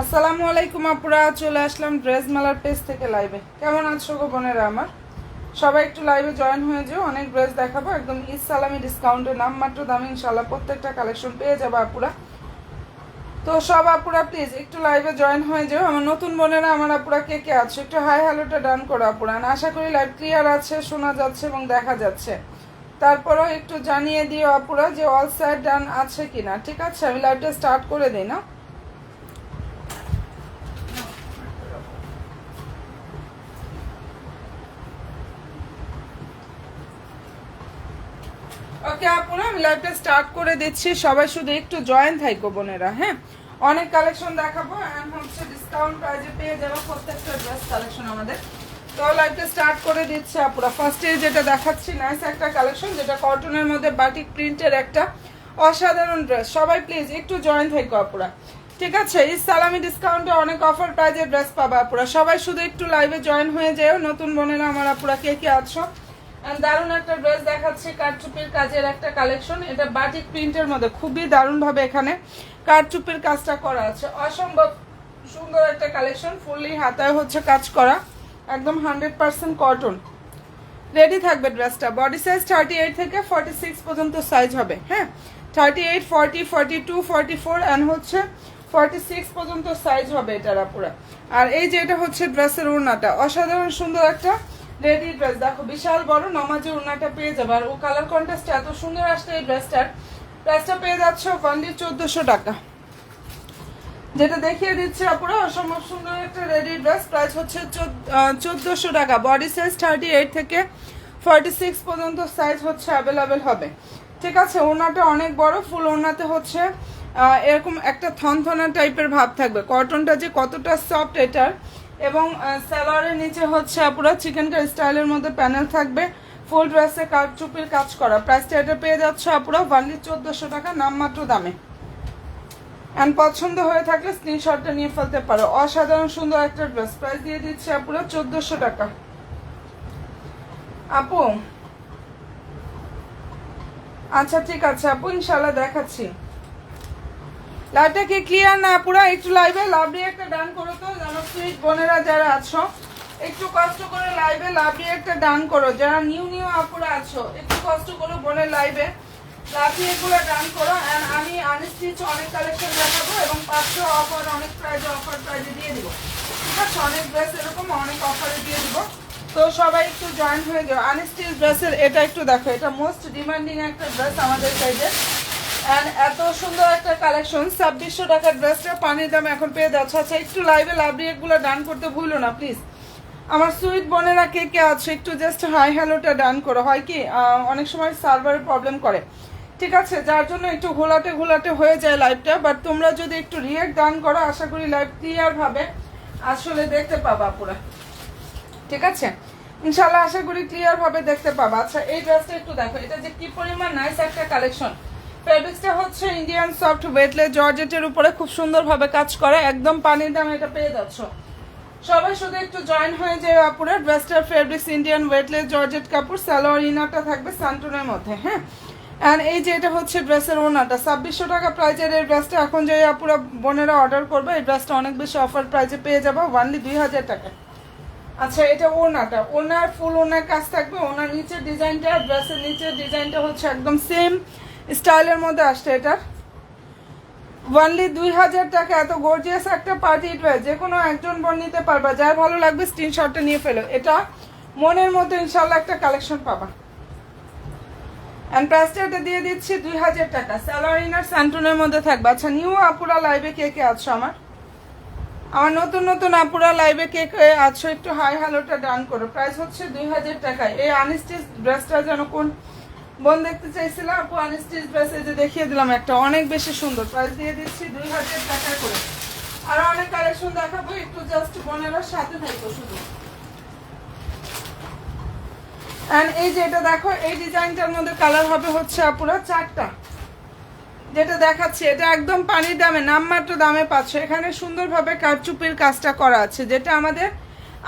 আসসালামু আলাইকুম আপুরা, চলে আসলাম ড্রেস মেলার পেজ থেকে লাইভে। কেমন আছো গো বোনেরা আমার? সবাই একটু লাইভে জয়েন হয়ে যাও, অনেক ড্রেস দেখাবো একদম ঈদ সালামি ডিসকাউন্টে, নামমাত্র দামে ইনশাল্লাহ প্রত্যেকটা কালেকশন পেয়ে যাবো আপুরা। তো সব আপুরা প্লিজ একটু লাইভে জয়েন হয়ে যাও। আমার নতুন বোনেরা আমার আপুরা কে কে আছে একটু হাই হ্যালোটা ডান করো আপুরা। আশা করি লাইভ ক্লিয়ার আছে, শোনা যাচ্ছে এবং দেখা যাচ্ছে। তারপরেও একটু জানিয়ে দিও আপুরা যে অল সাইড ডান আছে কিনা। ঠিক আছে, আমি লাইভটা স্টার্ট করে দিই না। ওকে আপুরা, আমি লাইভটা স্টার্ট করে দিচ্ছি। সবাই শুধু একটু জয়েন থাকো বোনেরা। হ্যাঁ, অনেক কালেকশন দেখাবো এন্ড হচ্ছে ডিসকাউন্ট প্রাইজে পেয়ে যাবো প্রত্যেকটা ড্রেস কালেকশন আমাদের। তো লাইভটা স্টার্ট করে দিচ্ছি আপুরা। ফার্স্টে যেটা দেখাচ্ছি নাইস একটা কালেকশন, যেটা কটনের মধ্যে বাটিক প্রিন্টের একটা অসাধারণ ড্রেস। সবাই প্লিজ একটু জয়েন থাকো আপুরা। ঠিক আছে, এই সালামি ডিসকাউন্টে অনেক অফার প্রাইজে ড্রেস পাবা আপুরা। সবাই শুধু একটু লাইভে জয়েন হয়ে যাও। নতুন বোনেরা আমার আপুরা কে কে আছো? দারুণ একটা ড্রেস দেখাচ্ছি, কারচুপির কাজের একটা কালেকশন। এটা বাটিক প্রিন্টের মধ্যে খুবই দারুণ ভাবে এখানে কারচুপির কাজটা করা আছে, অসম্ভব সুন্দর একটা কালেকশন। ফুললি হাতায় হচ্ছে কাজ করা, একদম 100% কটন। রেডি থাকবে ড্রেসটা। বডি সাইজ 38 থেকে 46 পর্যন্ত সাইজ হবে। হ্যাঁ, 38, 40, 42, 44 অ্যান্ড হচ্ছে 46 পর্যন্ত সাইজ হবে এটার আপুরা। আর এই যে এটা হচ্ছে ড্রেসের ওড়নাটা, অসাধারণ সুন্দর একটা রেডি ড্রেস। দেখো বিশাল বড় নামাজের ওড়নাটা পেয়ে যাবে। আর ও কালার কন্ট্রাস্ট এত সুন্দর আসছে এই ড্রেসটার। প্রাইসটা পেয়ে যাচ্ছে অনলি 1400 টাকা। যেটা দেখিয়ে দিচ্ছে আপুরা, অসম্ভব সুন্দর একটা রেডি ড্রেস। প্রাইস হচ্ছে 1400 টাকা। বডি সাইজ 38 থেকে 46 পর্যন্ত সাইজ হচ্ছে অ্যাভেলেবেল হবে। ঠিক আছে, ওড়নাটা অনেক বড়, ফুল ওড়নাতে হচ্ছে এরকম একটা থনথনা টাইপের ভাব থাকবে। কটনটা যে কতটা সফট এটার, এবং সালোয়ারের নিচে হচ্ছে পুরো চিকেন কারি স্টাইলের মধ্যে প্যানেল থাকবে। ফুল ড্রেসে কারচুপির কাজ করা। প্রাইসটা এটা পেয়ে যাচ্ছে আপুরা অনলি 1400 টাকা নামমাত্র দামে। অ্যান্ড পছন্দ হয়ে থাকলে স্ক্রিনশটটা নিয়ে ফেলতে পারো। অসাধারণ সুন্দর একটা ড্রেস, প্রাইস দিয়ে দিচ্ছে আপুরা 1400 টাকা। আপু আচ্ছা ঠিক আছে আপু, ইনশাল্লাহ দেখাচ্ছি। লাইভটা কি ক্লিয়ার না পুরা? একটু লাইভে লাভ দিয়ে একটা ডান করো তো, জানো সুইট বোনেরা যারা আছো একটু কষ্ট করে লাইভে লাভ দিয়ে একটা ডান করো। যারা নিউ আপুরা আছো একটু কষ্ট করো বোনের লাইভে লাভ দিয়ে এগুলো ডান করো। অ্যান্ড আমি আনস্টিচ অনেক কালেকশন দেখাবো এবং 500 অফার অনেক প্রাইজে দিয়ে দিব, ঠিক আছে? অনেক ড্রেস এরকম অনেক অফারে দিয়ে দিব, তো সবাই একটু জয়েন হয়ে যাও। আনস্টিচ ড্রেসের এটা একটু দেখো, এটা মোস্ট ডিমান্ডিং একটা ড্রেস আমাদের সাইডে। অ্যান্ড এত সুন্দর একটা কালেকশন, 2600 টাকার ড্রেসটা পানির দাম এখন পেয়ে যাচ্ছে। আচ্ছা একটু লাইভে লাভ রিয়েক্টগুলো ডান করতে ভুলো না প্লিজ। আমার সুইট বোনেরা কে কে আছে একটু জাস্ট হাই হ্যালোটা ডান করো। হয় কি অনেক সময় সার্ভারের প্রবলেম করে, ঠিক আছে, যার জন্য একটু ঘোলাটে হয়ে যায় লাইভটা। বাট তোমরা যদি একটু রিয়েক্ট ডান করো আশা করি লাইভ ক্লিয়ার ভাবে আসলে দেখতে পাবা পুরা, ঠিক আছে? ইনশাল্লাহ আশা করি ক্লিয়ার ভাবে দেখতে পাবা। আচ্ছা এই ড্রেসটা একটু দেখো, এটা যে কি পরিমাণ নাইস একটা কালেকশন। ফেব্রিক্সটা হচ্ছে ইন্ডিয়ান সফট ওয়েটলেস জর্জেটের উপরে খুব সুন্দরভাবে কাজ করে, একদম পানির দামে এটা পেয়ে যাচ্ছ। সবাই শুধু একটু জয়েন হয়ে যায় আপুরা। ড্রেসটার ফেব্রিক্স ইন্ডিয়ান ওয়েটলেস জর্জেট কাপড়, সালোয়ার ইনারটা থাকবে সান্টুনের মধ্যে, হ্যাঁ। অ্যান্ড এই যে এটা হচ্ছে ড্রেসের ওনাটা, 2600 টাকা প্রাইজের এই ড্রেসটা এখন যে আপুরা বোনেরা অর্ডার করবে এই ড্রেসটা অনেক বেশি অফার প্রাইজে পেয়ে যাবো অনলি 2000 টাকা। আচ্ছা এটা ওনাটা, ওনার ফুল ওনার কাজ থাকবে, ওনার নিচের ডিজাইনটা ড্রেসের নিচের ডিজাইনটা হচ্ছে একদম সেম স্টাইলের মধ্যে আসছে। এটার অনলি 2000 টাকা। এত গর্জিয়াস একটা পার্টি ড্রেস যে কোনো একজন বোন নিতে পারবা, যার ভালো লাগবে স্ক্রিনশটটা নিয়ে ফেলো। এটা মনের মধ্যে ইনশাল্লাহ একটা কালেকশন পাবা। অ্যান্ড প্রাইসটা এটা দিয়ে দিচ্ছি 2000 টাকা। সালোয়ার ইনার স্যান্টনের মধ্যে থাকবে। আচ্ছা নিউ আপুরা লাইভে কে কে আছো আমার নতুন আপুরা লাইভে কে কে আছো একটু হাই হ্যালোটা ডান করো। প্রাইস হচ্ছে 2000 টাকা। এই আনস্টিচ ড্রেসটা যেন কোন বোন দেখতে চাইছিলাম আপু, আনস্টিচ ড্রেস এই যে দেখিয়ে দিলাম একটা, অনেক বেশি সুন্দর। প্রাইস দিয়ে দিচ্ছি 2000 টাকা করে। আরো অনেক কালেকশন দেখাবো, একটু জাস্ট বোনেরা সাথে থাকবো শুধু। এন্ড এই যে এটা দেখো, এই ডিজাইনটার মধ্যে কালার হবে হচ্ছে আপুরা 4টা। যেটা দেখাচ্ছি এটা একদম পানির দামে নামমাত্র দামে পাচ্ছ। এখানে সুন্দরভাবে কারচুপির কাজটা করা আছে, যেটা আমাদের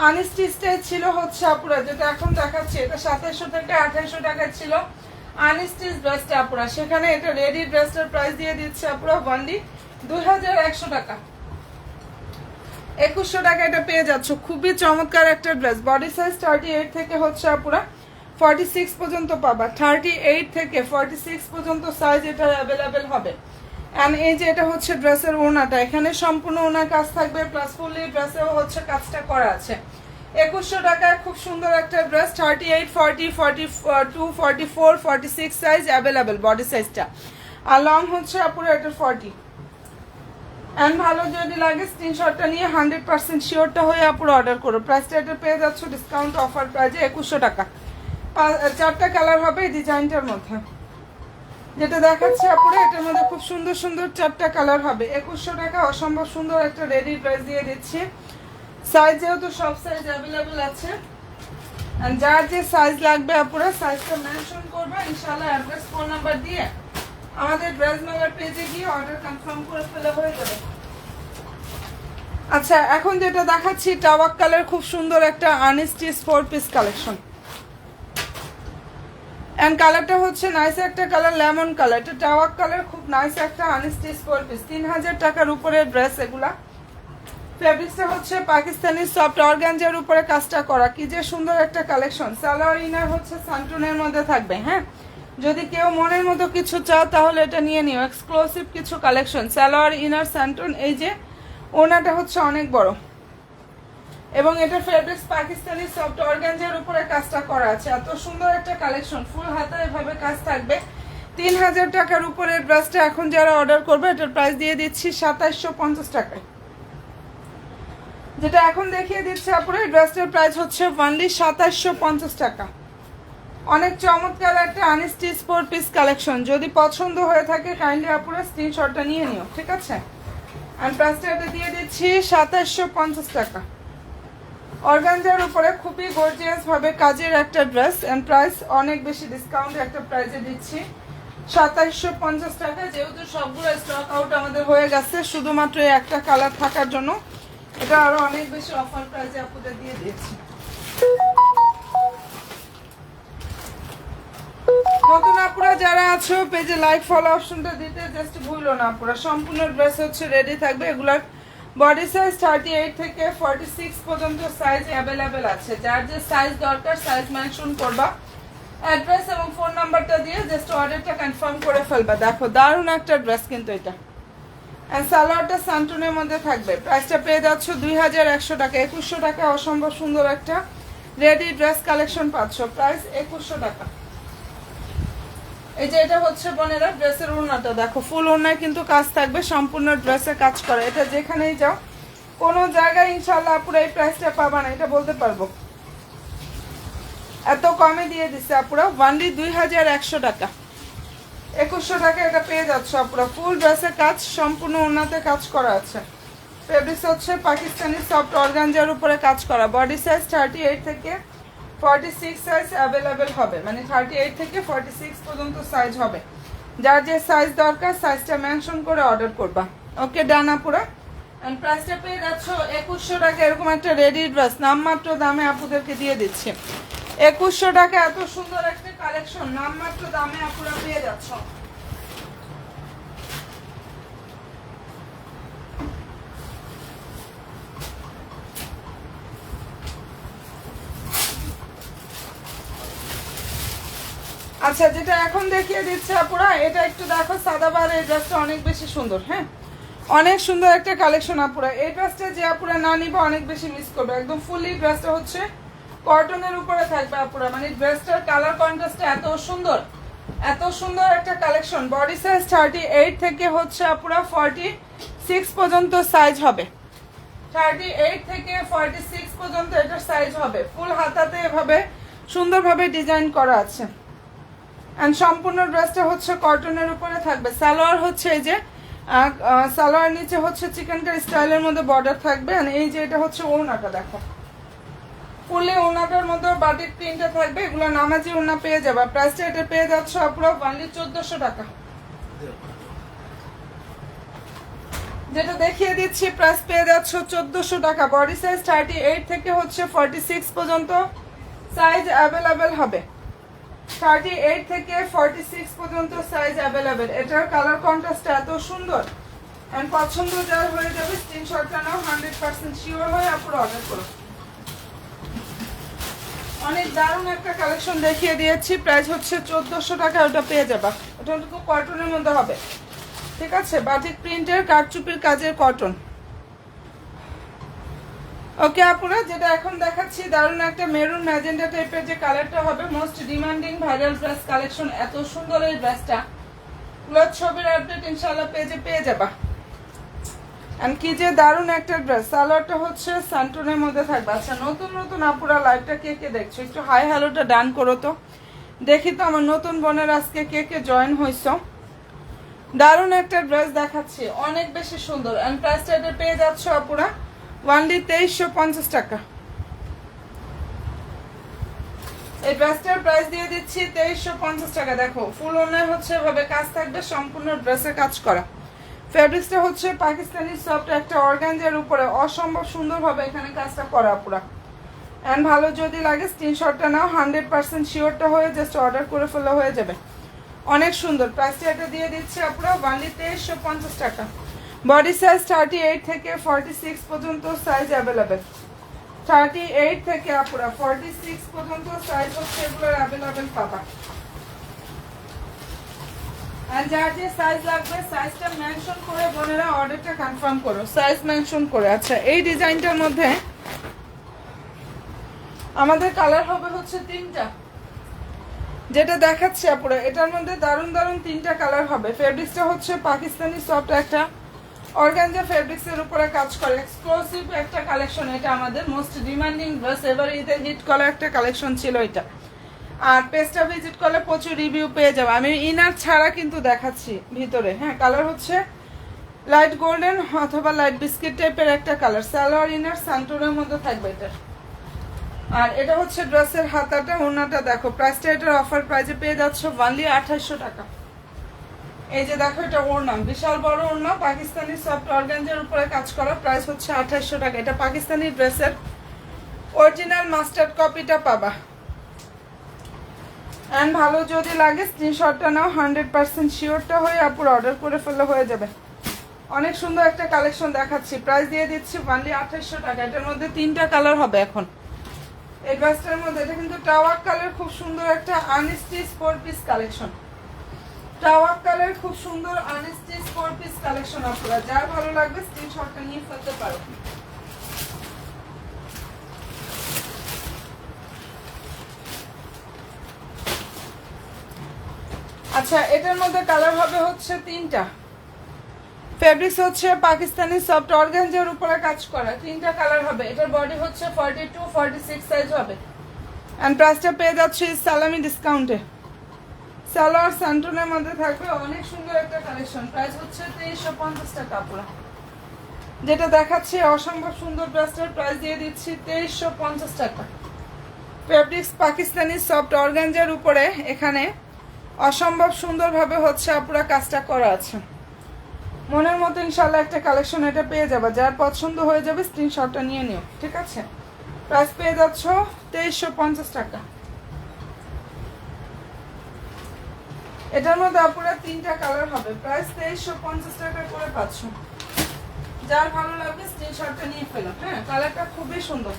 আনস্টিচটাই ছিল হচ্ছে আপুরা, যেটা এখন দেখাচ্ছি এটা 2700 থেকে 2800 টাকা ছিল আনস্টিচ ড্রেসটা আপুরা। সেখানে এটা রেডি ড্রেসটার প্রাইস দিয়ে দিচ্ছে আপুরা অনলি 2100 টাকা। 2100 টাকা এটা পেয়ে যাচ্ছ। খুবই চমৎকার একটা ড্রেস। বডি সাইজ 38 থেকে হচ্ছে আপুরা 46 পর্যন্ত পাবা। 38 থেকে 46 পর্যন্ত সাইজ এটা অ্যাভেলেবেল হবে। এন্ড এই যে এটা হচ্ছে ড্রেসের ওনাটা, এখানে সম্পূর্ণ ওনার কাজ থাকবে, প্লাস ফুললি ড্রেসেও হচ্ছে কাজটা করা আছে। 2100 টাকায় খুব সুন্দর একটা ড্রেস। 38, 40, 42, 44, 46 সাইজ অ্যাভেলেবেল বডি সাইজটা। আর লং হচ্ছে আপুরা এটা 40। এন্ড ভালো যদি লাগে স্ক্রিনশটটা নিয়ে 100% শিওরটা হয়ে আপুরা অর্ডার করো। প্রাইসটা এটা পেয়ে যাচ্ছ ডিসকাউন্ট অফার প্রাইজে 2100 টাকা। 4টা কালার হবে এই ডিজাইনটার মধ্যে, যেটা দেখাচ্ছে আপুরা এটার মধ্যে খুব সুন্দর সুন্দর 4টা কালার হবে। 2100 টাকা অসম্ভব সুন্দর একটা রেডি প্রাইস দিয়ে দিচ্ছি। সাইজ যেহেতু সব সাইজ অ্যাভেলেবেল আছে, যার যে সাইজ লাগবে আপুরা সাইজটা মেনশন করবে, ইনশাআল্লাহ অ্যাড্রেস ফোন নাম্বার দিয়ে আমাদের ড্রেস মেলার পেজে গিয়ে অর্ডার কনফার্ম করে ফেলে হয়ে যাবে। আচ্ছা এখন যেটা দেখাচ্ছি টাওয়াক্কালের খুব সুন্দর একটা আনস্টিচ 4 পিস কালেকশন। এন্ড কালারটা হচ্ছে নাইস একটা কালার, লেমন কালার। এটা টাওয়াক কালার, খুব নাইস একটা আনস্টিচ 4 পিস। 3000 টাকার উপরে ড্রেস এগুলা। ফেব্রিক্সটা হচ্ছে পাকিস্তানি সফট অর্গানজার উপরে কাজটা করা, কি যে সুন্দর একটা কালেকশন। সালোয়ার ইনার হচ্ছে সান্টুনের মধ্যে থাকবে, হ্যাঁ। যদি কেউ মনের মতো কিছু চাও তাহলে এটা নিয়ে নিও, এক্সক্লুসিভ কিছু কালেকশন। সালোয়ার ইনার সান্টুন, এই যে ওনাটা হচ্ছে অনেক বড় এবং এটা ফেব্রিক্স পাকিস্তানি সফট অর্গানজার উপরে কাজটা করা আছে। এত সুন্দর একটা কালেকশন, ফুল হাতা এভাবে কাজ থাকবে। 3000 টাকার উপরে ড্রেসটা এখন যারা অর্ডার করবে এটার প্রাইস দিয়ে দিচ্ছি 2750 টাকায়। যেটা এখন দেখিয়ে দিচ্ছে আপুরা এই ড্রেসটার প্রাইস হচ্ছে অনলি 2750 টাকা। অনেক চমৎকার একটা আনস্টিচ 4 পিস কালেকশন। যদি পছন্দ হয়ে থাকে কাইন্ডলি আপুরা স্ক্রিনশটটা নিয়ে নিও, ঠিক আছে? আর প্রাইসটা এটা দিয়ে দিচ্ছি 2750 টাকা। অর্গানজার উপরে খুবই গর্জিয়াস ভাবে কাজের একটা ড্রেস, এন্ড প্রাইস অনেক বেশি ডিসকাউন্ট একটা প্রাইসে দিচ্ছি 2750 টাকা। যেহেতু সবগুলো স্টক আউট আমাদের হয়ে গেছে, শুধুমাত্র একটা কালার থাকার জন্য এটা আরো অনেক বেশি অফার প্রাইসে আপনাদের দিয়ে দিয়েছি। নতুন আপুরা যারা আছো পেজে লাইক ফলো অপশনটা দিতে জাস্ট ভুলো না আপুরা। সম্পূর্ণ ড্রেস হচ্ছে রেডি থাকবে। এগুলার বডি সাইজ 38 থেকে 46 পর্যন্ত সাইজ অ্যাভেলেবেল আছে। যার যে সাইজ দরকার সাইজ মেনশন করবা, অ্যাড্রেস এবং ফোন নাম্বারটা দিয়ে জাস্ট অর্ডারটা কনফার্ম করে ফেলবা। দেখো দারুণ একটা ড্রেস কিন্তু এটা, এন্ড সালোয়ারটা সান্টুনের মধ্যে থাকবে। প্রাইসটা পেয়ে যাচ্ছ 2100 টাকা। 2100 টাকা অসম্ভব সুন্দর একটা রেডি ড্রেস কালেকশন পাচ্ছ, প্রাইস 2100 টাকা। এই যে এটা হচ্ছে বোনেরা ড্রেসের ওড়নাটা দেখো, ফুল ওড়নায় কিন্তু কাজ থাকবে, সম্পূর্ণ ড্রেসে কাজ করে। এটা যেখানেই যাও কোনো জায়গায় ইনশাআল্লাহ আপুরা এই প্রাইসটা পাবা না, এটা বলতে পারবো। এত কমে দিয়ে দিচ্ছে আপুরা, ওয়ানলি 2100 টাকা। 2100 টাকা এটা পেয়ে যাচ্ছ আপুরা। ফুল ড্রেসে কাজ, সম্পূর্ণ ওড়নাতে কাজ করা আছে। ফেব্রিক্স হচ্ছে পাকিস্তানি সফট অর্গানজার উপরে কাজ করা। বডি সাইজ 38 থেকে 46 সাইজ অ্যাভেলেবেল হবে, মানে 38 থেকে 46 পর্যন্ত সাইজ হবে। যার যে সাইজ দরকার সাইজটা মেনশন করে অর্ডার করবা। ওকে ডান আপুরা। এন্ড প্রাইসটা পেয়ে যাচ্ছ 2100 টাকা। এরকম একটা রেডি ড্রেস নামমাত্র দামে আপুদেরকে দিয়ে দিচ্ছে 2100 টাকা। এত সুন্দর একটা কালেকশন নামমাত্র দামে আপুরা পেয়ে যাচ্ছ। আচ্ছা, যেটা এখন দেখিয়ে দিচ্ছে আপুরা এটা একটু দেখো, সাদাবার এই ড্রেসটা অনেক বেশি সুন্দর। হ্যাঁ, অনেক সুন্দর একটা কালেকশন আপুরা। এই ড্রেসটা যে আপুরা না নিবে অনেক বেশি মিস করবে। একদম ফুললি ড্রেসটা হচ্ছে কটনের উপরে থাকবে আপুরা, মানে ড্রেসটার কালার কন্ট্রাস্টটা এত সুন্দর, এত সুন্দর একটা কালেকশন। বডি সাইজ 38 থেকে হচ্ছে আপুরা 46 পর্যন্ত সাইজ হবে। 38 থেকে 46 পর্যন্ত এটার সাইজ হবে। ফুল হাতাতে এভাবে সুন্দরভাবে ডিজাইন করা আছে। এন্ড সম্পূর্ণ ড্রেসটা হচ্ছে কটনের উপরে থাকবে। সালোয়ার হচ্ছে এই যে সালোয়ার নিচে হচ্ছে চিকেন কারি স্টাইলের মধ্যে বর্ডার থাকবে। আর এই যে এটা হচ্ছে ওড়নাটা দেখো, ফুললি ওড়নাটার মধ্যে বাটিক প্রিন্টটা থাকবে। এগুলো নামাজি ওড়না পেয়ে যাবে। প্রাইসটা এটা পেয়ে যাচ্ছে আপুরা অনলি 1400 টাকা। যেটা দেখিয়ে দিচ্ছি প্রাইস পেয়ে যাচ্ছে 1400 টাকা। বডি সাইজ 38 থেকে হচ্ছে 46 পর্যন্ত সাইজ অ্যাভেলেবেল হবে। 38 থেকে 46 পর্যন্ত সাইজ অ্যাভেলেবেল। এটার কালার কন্ট্রাস্টটা এত সুন্দর, এন্ড পছন্দ যার হয়ে যাবে স্ক্রিনশটটা নাও, 100% শিওর হয়ে আপুরা অর্ডার করো। অনেক দারুণ একটা কালেকশন দেখিয়ে দিয়েছি, প্রাইস হচ্ছে 1400 টাকা। ওটা পেয়ে যাবা। ওটা তো কটনের মধ্যে হবে, ঠিক আছে, বাটিক প্রিন্টের কারচুপির কাজের কটন। ওকে আপুরা, যেটা এখন দেখাচ্ছি দারুণ একটা মেরুন ম্যাজেন্ডা টাইপের যে কালারটা হবে, most demanding viral dress collection. এত সুন্দর এই ড্রেসটা, প্লাস ছবির আপডেট ইনশাআল্লাহ পেজে পেয়ে যাবা। এন্ড কি যে দারুণ একটা ড্রেস। সালোয়ারটা হচ্ছে স্যান্টনের মধ্যে থাকবে। আচ্ছা, নতুন নতুন আপুরা লাইভটা কে কে দেখছো একটু হাই হ্যালোটা ডান করো তো, দেখি তো আমার নতুন বোনের আজকে কে কে জয়েন হইছো। দারুণ একটা ড্রেস দেখাচ্ছি, অনেক বেশি সুন্দর। এন্ড প্রাইসটা এটা পেয়ে যাচ্ছ আপুরা ওয়ানলি 2350 টাকা। এই ড্রেসটার প্রাইস দিয়ে দিচ্ছি 2350 টাকা। দেখো ফুল ওনার হচ্ছে এভাবে কাজ থাকবে, সম্পূর্ণ ড্রেসে কাজ করা। ফেব্রিক্সটা হচ্ছে পাকিস্তানি সফট একটা অর্গানজার উপরে, অসম্ভব সুন্দরভাবে এখানে কাজটা করা পুরা। এন্ড ভালো যদি লাগে স্ক্রিনশটটা নাও, 100% শিওরটা হয়ে জাস্ট অর্ডার করে ফেলা হয়ে যাবে। অনেক সুন্দর। প্রাইসটা এটা দিয়ে দিচ্ছে আপুরা ওয়ানলি 2350 টাকা। বডি সাইজ 38 থেকে 46 পর্যন্ত সাইজ অ্যাভেলেবেল। 38 থেকে আপুরা 46 পর্যন্ত সাইজ হচ্ছে এগুলোর অ্যাভেলেবেল পাবা। আর যার যে সাইজ লাগবে সাইজটা মেনশন করে বোনেরা অর্ডারটা কনফার্ম করো, সাইজ মেনশন করে। আচ্ছা, এই ডিজাইনটার মধ্যে আমাদের কালার হবে হচ্ছে 3টা, যেটা দেখাচ্ছি আপুরা। এটার মধ্যে দারুণ দারুণ 3টা কালার হবে। ফেব্রিক্সটা হচ্ছে পাকিস্তানি সফট একটা অর্গানজা ফেব্রিক্সের উপরে কাজ করে, এক্সক্লুসিভ একটা কালেকশন। এটা আমাদের মোস্ট ডিমান্ডিং ড্রেস, এবার ঈদের হিট করা একটা কালেকশন ছিল এটা। আর পেজটা ভিজিট করলে প্রচুর রিভিউ পেয়ে যাবে। আমি ইনার ছাড়া কিন্তু দেখাচ্ছি ভিতরে। হ্যাঁ, কালার হচ্ছে লাইট গোল্ডেন অথবা লাইট বিস্কিট টাইপের একটা কালার। সালোয়ার ইনার সান্টুরের মধ্যে থাকবে এটা। আর এটা হচ্ছে ড্রেসের হাতাটা, ওড়নাটা দেখো। প্রাইসটা এটার অফার প্রাইসে পেয়ে যাচ্ছ অনলি 2800 টাকা। এই যে দেখো এটা ওড়না, বিশাল বড় ওড়না, পাকিস্তানি সফট অর্গানজার উপরে কাজ করা। প্রাইস হচ্ছে 2800 টাকা। এটা পাকিস্তানি ড্রেসের অরিজিনাল মাস্টার্ড কপিটা পাবা। অ্যান্ড ভালো যদি লাগে স্ক্রিনশটটা নাও, 100% শিওরটা হয়ে আপুর অর্ডার করে ফেললে হয়ে যাবে। অনেক সুন্দর একটা কালেকশন দেখাচ্ছি, প্রাইস দিয়ে দিচ্ছি অনলি 2800 টাকা। এটার মধ্যে 3টা কালার হবে এখন এই ড্রেসটার মধ্যে। এটা কিন্তু টাওয়াক কালার, খুব সুন্দর একটা আনস্টিচ 4 পিস কালেকশন। টাওয়াক কালার, খুব সুন্দর আনস্টিচ 4 পিস কালেকশন। আপনারা যার ভালো লাগবে স্ক্রিনশটটা নিয়ে ফেলতে পারো। আচ্ছা, এটার মধ্যে কালার হবে হচ্ছে 3টা। ফেব্রিক্স হচ্ছে পাকিস্তানি সফট অর্গানজার উপরে কাজ করা। 3টা কালার হবে। এটার বডি হচ্ছে 42, 46 সাইজ হবে। অ্যান্ড প্রাইসটা পেয়ে যাচ্ছে সালামি ডিসকাউন্টে। সালোয়ার স্যান্টনের মধ্যে থাকবে, অনেক সুন্দর একটা কালেকশন। প্রাইস হচ্ছে 2350 টাকা পুরো। যেটা দেখাচ্ছে অসম্ভব সুন্দর ড্রেসটার প্রাইস দিয়ে দিচ্ছি 2350 টাকা। ফেব্রিক্স পাকিস্তানি সফট অর্গানজার উপরে এখানে অসম্ভব সুন্দরভাবে হচ্ছে আপুরা কাজটা করা আছে। মনের মতো ইনশাল্লাহ একটা কালেকশন এটা পেয়ে যাবে। যার পছন্দ হয়ে যাবে স্ক্রিনশটটা নিয়ে নিও, ঠিক আছে? প্রাইস পেয়ে যাচ্ছ 2350 টাকা। এটার মধ্যে আপুরা 3টা কালার হবে। প্রাইস 2350 টাকা করে পাচ্ছ। যার ভালো লাগবে স্ক্রিনশটটা নিয়ে ফেলো। হ্যাঁ, কালারটা খুবই সুন্দর।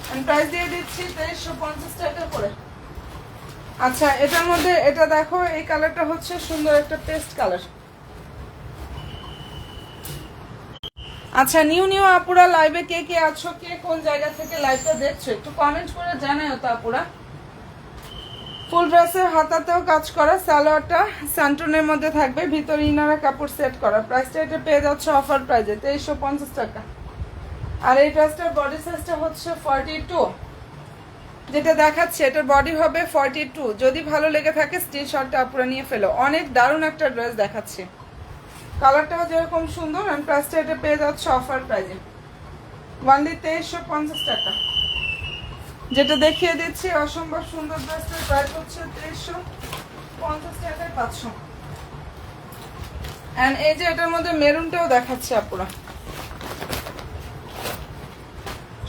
আমি প্রাইস দিয়ে দিচ্ছি 2350 টাকা করে। আচ্ছা, এটার মধ্যে এটা দেখো, এই কালারটা হচ্ছে সুন্দর একটা পেস্ট কালার। আচ্ছা, নিউ আপুরা লাইভে কে কে আছো, কে কোন জায়গা থেকে লাইভটা দেখছো একটু কমেন্ট করে জানাও তো আপুরা। ফুল ড্রেসের হাতাতেও কাজ করা, সালোয়ারটা স্যান্টনের মধ্যে থাকবে, ভিতরে ইনারা কাপড় সেট করা। প্রাইসটা এটা পেয়ে যাচ্ছে অফার প্রাইসে 2350 টাকা। আর এই ড্রেসটার বডি সাইজটা হচ্ছে 42। যেটা দেখাচ্ছে এটার বডি হবে 42। যদি ভালো লেগে থাকে স্ক্রিনশটটা আপুরা নিয়ে ফেলো। অনেক দারুণ একটা ড্রেস দেখাচ্ছে, কালারটাও যেরকম সুন্দর। আর প্রাইসটা এটা পেয়ে যাচ্ছে অফার প্রাইসে অনলি 2350 টাকা। যেটা দেখিয়ে দিচ্ছি অসম্ভব সুন্দর ড্রেসটার প্রাইস হচ্ছে 2350 টাকায় পাচ্ছ। এন্ড এই যে এটার মধ্যে মেরুনটাও দেখাচ্ছে আপুরা।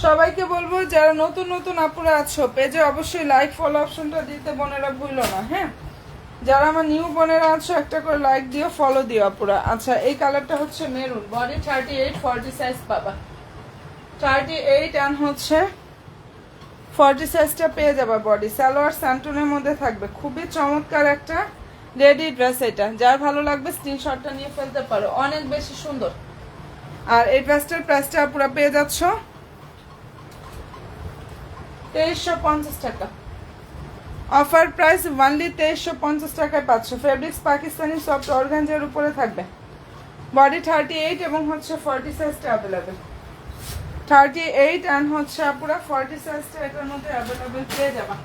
সবাইকে বলবো যারা নতুন নতুন আপুরা আছো পেজে অবশ্যই লাইক ফলো অপশনটা দিতে বোনেরা ভুলো না। হ্যাঁ, যারা আমার নিউ বোনেরা আছো একটা করে লাইক দিও, ফলো দিও আপুরা। আচ্ছা, এই কালারটা হচ্ছে মেরুন, বডি 38, 40 সাইজ পাবা। 38 এন্ড হচ্ছে 40 সাইজটা পেয়ে যাবা। বডি সালোয়ার স্যান্টনের মধ্যে থাকবে। খুবই চমৎকার একটা রেডি ড্রেস এটা। যার ভালো লাগবে স্ক্রিনশটটা নিয়ে ফেলতে পারো, অনেক বেশি সুন্দর। আর এই ড্রেসটার প্রাইসটা পুরো পেয়ে যাচ্ছ 2350 টাকা। অফার প্রাইস অনলি 2350 টাকায় পাচ্ছ। ফেব্রিক্স পাকিস্তানি সফট অর্গানজার উপরে থাকবে। বডি 38 এবং হচ্ছে 40 সাইজটা অ্যাভেলেবেল। 38 অ্যান্ড হচ্ছে পুরো 40 সাইজটা এটার মধ্যে অ্যাভেলেবেল পেয়ে যাবা।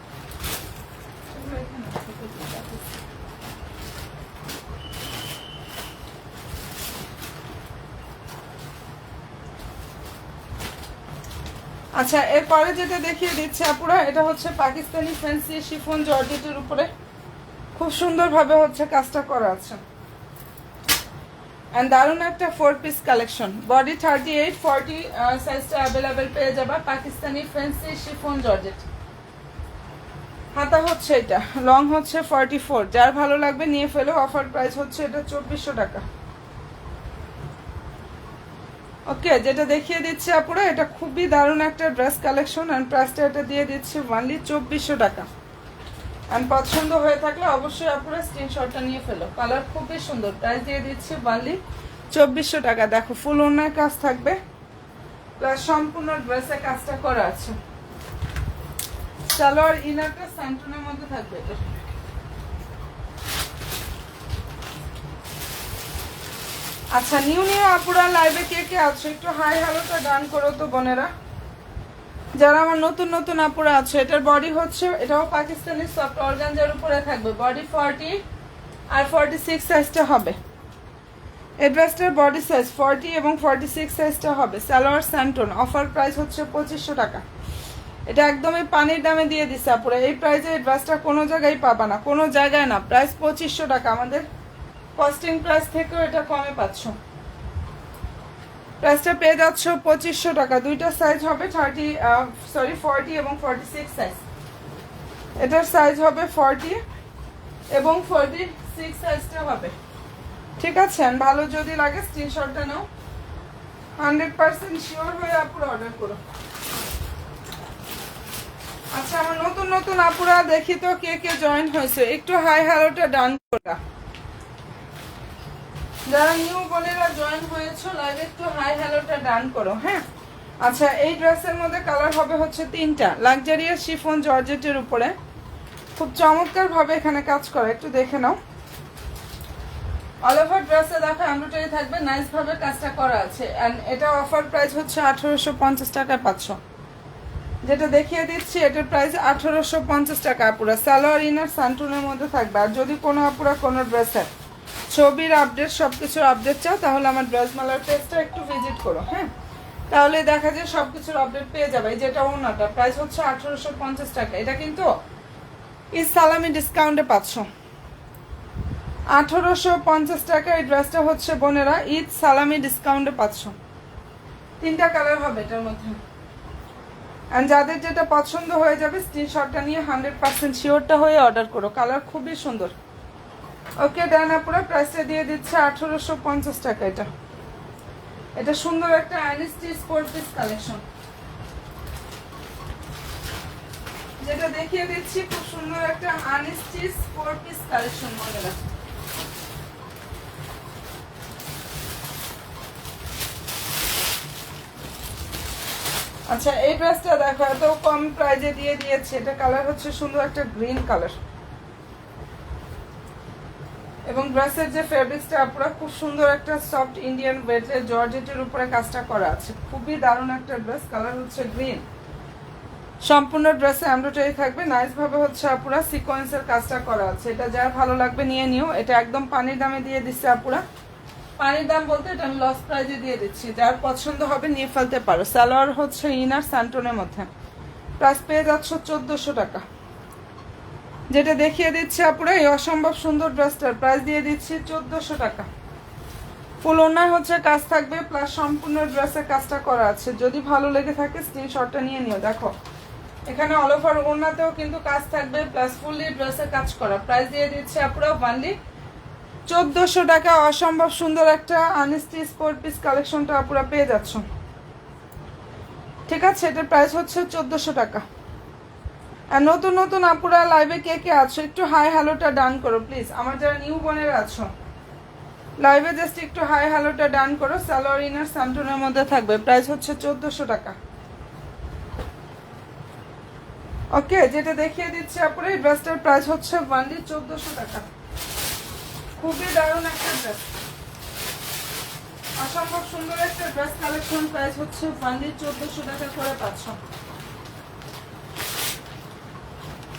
আচ্ছা, এরপরে যেটা দেখিয়ে দিচ্ছে আপুরা, এটা হচ্ছে পাকিস্তানি ফ্যান্সি শিফন জর্জেটের উপরে খুব সুন্দরভাবে হচ্ছে কাজটা করা আছে। এন্ড দারুণ একটা 4 পিস কালেকশন। বডি 38, 40 সাইজটা অ্যাভেলেবেল পেয়ে যাবা। Pakistani fancy chiffon georgette. হাতা হচ্ছে এটা, লং হচ্ছে 44। যার ভালো লাগবে নিয়ে ফেলো। অফার প্রাইস হচ্ছে এটা 2400 টাকা। ওকে, যেটা দেখিয়ে দিচ্ছি আপুরা, এটা খুবই দারুণ একটা ড্রেস কালেকশন। অ্যান্ড প্রাইসটা এটা দিয়ে দিচ্ছি অনলি 2400 টাকা। অ্যান্ড পছন্দ হয়ে থাকলে অবশ্যই আপুরা স্ক্রিনশটটা নিয়ে ফেলো। কালার খুবই সুন্দর। প্রাইস দিয়ে দিচ্ছি অনলি 2400 টাকা। দেখো, ফুল ওড়নায় কাজ থাকবে, প্লাস সম্পূর্ণ ড্রেসে কাজটা করা আছে। সালোয়ার ইনারটা স্যান্টনের মধ্যে থাকবে এটা। আচ্ছা, নিউ আপুরা লাইভে কে কে আছো একটু হাই হ্যালোটা ডান করো তো বোনেরা। যারা আমার নতুন নতুন আপুরা আছে, এটার বডি হচ্ছে, এটাও পাকিস্তানি সফট অর্গানজার উপরে থাকবে। বডি 40 আর 46 সাইজটা হবে। এই ড্রেসটার বডি সাইজ 40 এবং 46 সাইজটা হবে। সালোয়ার স্যান্টন। অফার প্রাইস হচ্ছে 2500 টাকা। এটা একদমই পানির দামে দিয়ে দিচ্ছে আপুরা। এই প্রাইসে এই ড্রেসটা কোনো জায়গায় পাবা না, কোনো জায়গায় না। প্রাইস 2500 টাকা, আমাদের কস্টিং প্রাইস থেকেও এটা কমে পাচ্ছ। প্রাইসটা পেয়ে যাচ্ছ 2500 টাকা। দুইটা সাইজ হবে 40 এবং 46 সাইজ। এটার সাইজ হবে 40 এবং 46 সাইজটা হবে। ঠিক আছে, ভালো যদি লাগে স্ক্রিনশটটা নাও, 100% শিওর হয়ে আপুরা অর্ডার করো। আচ্ছা, আমার নতুন নতুন আপুরা দেখি তো কে কে জয়েন হয়েছে, একটু হাই হ্যালোটা ডান করা। যারা নিউ বোনেরা জয়েন হয়েছে লাইভে একটু হাই হ্যালোটা ডান করো। হ্যাঁ, আচ্ছা, এই ড্রেসের মধ্যে কালার হবে হচ্ছে 3টা। লাক্সারিয়াস শিফন জর্জেটের উপরে খুব চমৎকার ভাবে এখানে কাজ করে, একটু দেখে নাও। অল ওভার ড্রেসে দেখো এমব্রয়ডারি থাকবে, নাইস ভাবে কাজটা করা আছে। এন্ড এটা অফার প্রাইস হচ্ছে 1850 টাকায় পাচ্ছ। যেটা দেখিয়ে দিচ্ছি এটার প্রাইস 1850 টাকা আপুরা। সালোয়ার ইনার সান্টুনের মধ্যে থাকবে। আর যদি কোনো আপুরা কোনো ড্রেসের ছবির আপডেট সবকিছুর আপডেট চাও তাহলে আমার ড্রেস মালার পেজটা একটু ভিজিট করো। হ্যাঁ, তাহলে দেখা যায় সবকিছুর আপডেট পেয়ে যাবে। যেটা ওনাটা প্রাইস হচ্ছে 1850 টাকা। এটা কিন্তু ঈদ সালামি ডিসকাউন্টে পাচ্ছ 1850 টাকা। এই ড্রেসটা হচ্ছে বোনেরা ঈদ সালামি ডিসকাউন্টে পাচ্ছ। 3টা কালার হবে এটার মধ্যে। অ্যান্ড যাদের যেটা পছন্দ হয়ে যাবে স্ক্রিনশটটা নিয়ে 100% শিওরটা হয়ে অর্ডার করো। কালার খুবই সুন্দর। ওকে ডান আপুরা, প্রাইসটা দিয়ে দিচ্ছে 1850 টাকা। এটা সুন্দর একটা আইনস্টিচ 4 পিস কালেকশন, যেটা দেখিয়ে দিচ্ছি খুব সুন্দর একটা আনস্টিচ 4 পিস কালেকশন বলেরা। আচ্ছা, এই ড্রেসটা দেখো এত কম প্রাইজে দিয়ে দিয়েছে। এটা কালার হচ্ছে সুন্দর একটা গ্রিন কালার, এবং ড্রেসের যে ফেব্রিক্সটা পুরো খুব সুন্দর একটা সফট ইন্ডিয়ান ওয়েটের জর্জেটের উপরে কাজটা করা আছে। খুবই দারুণ একটা ড্রেস, কালার হচ্ছে গ্রিন। সম্পূর্ণ ড্রেসে এমব্রয়ডারি থাকবে, নাইস ভাবে হচ্ছে আপুরা সিকোয়েন্সের কাজটা করা আছে। এটা যার ভালো লাগবে নিয়ে নিও। এটা একদম পানির দামে দিয়ে দিচ্ছে আপুরা। পানির দাম বলতে এটা আমি লস প্রাইজে দিয়ে দিচ্ছি, যার পছন্দ হবে নিয়ে ফেলতে পারো। সালোয়ার হচ্ছে ইনার স্যান্টনের মধ্যে, প্রাইস পেয়ে যাচ্ছ 1400 টাকা। যেটা দেখিয়ে দিচ্ছে আপুরা এই অসম্ভব সুন্দর ড্রেসটার প্রাইস দিয়ে দিচ্ছি 1400 টাকা। ফুল ওনার হচ্ছে কাজ থাকবে, প্লাস সম্পূর্ণ ড্রেসের কাজটা করা আছে। যদি ভালো লেগে থাকে স্ক্রিনশটটা নিয়ে নিও। দেখো এখানে অল ওভার ওনাতেও কিন্তু কাজ থাকবে, প্লাস ফুললি ড্রেসের কাজ করা। প্রাইস দিয়ে দিচ্ছে আপুরা ওয়ানলি 1400 টাকা। অসম্ভব সুন্দর একটা আনস্টিচ 4 পিস কালেকশনটা আপুরা পেয়ে যাচ্ছ। ঠিক আছে, এটার প্রাইস হচ্ছে 1400 টাকা। আর নতুন নতুন আপুরা লাইভে কে কে আছো একটু হাই হ্যালোটা ডান করো প্লিজ। আমার যারা নিউ বোনেরা আছো লাইভে জাস্ট একটু হাই হ্যালোটা ডান করো। সালোয়ার ইনার স্যান্টনের মধ্যে থাকবে, প্রাইস হচ্ছে 1400 টাকা। ওকে, যেটা দেখিয়ে দিচ্ছি আপুরা এই ড্রেসটার প্রাইস হচ্ছে ওয়ানলি 1400 টাকা। খুবই দারুণ একটা ড্রেস, অসম্ভব সুন্দর একটা ড্রেস কালেকশন। প্রাইস হচ্ছে ওয়ানলি 1400 টাকা করে পাচ্ছ।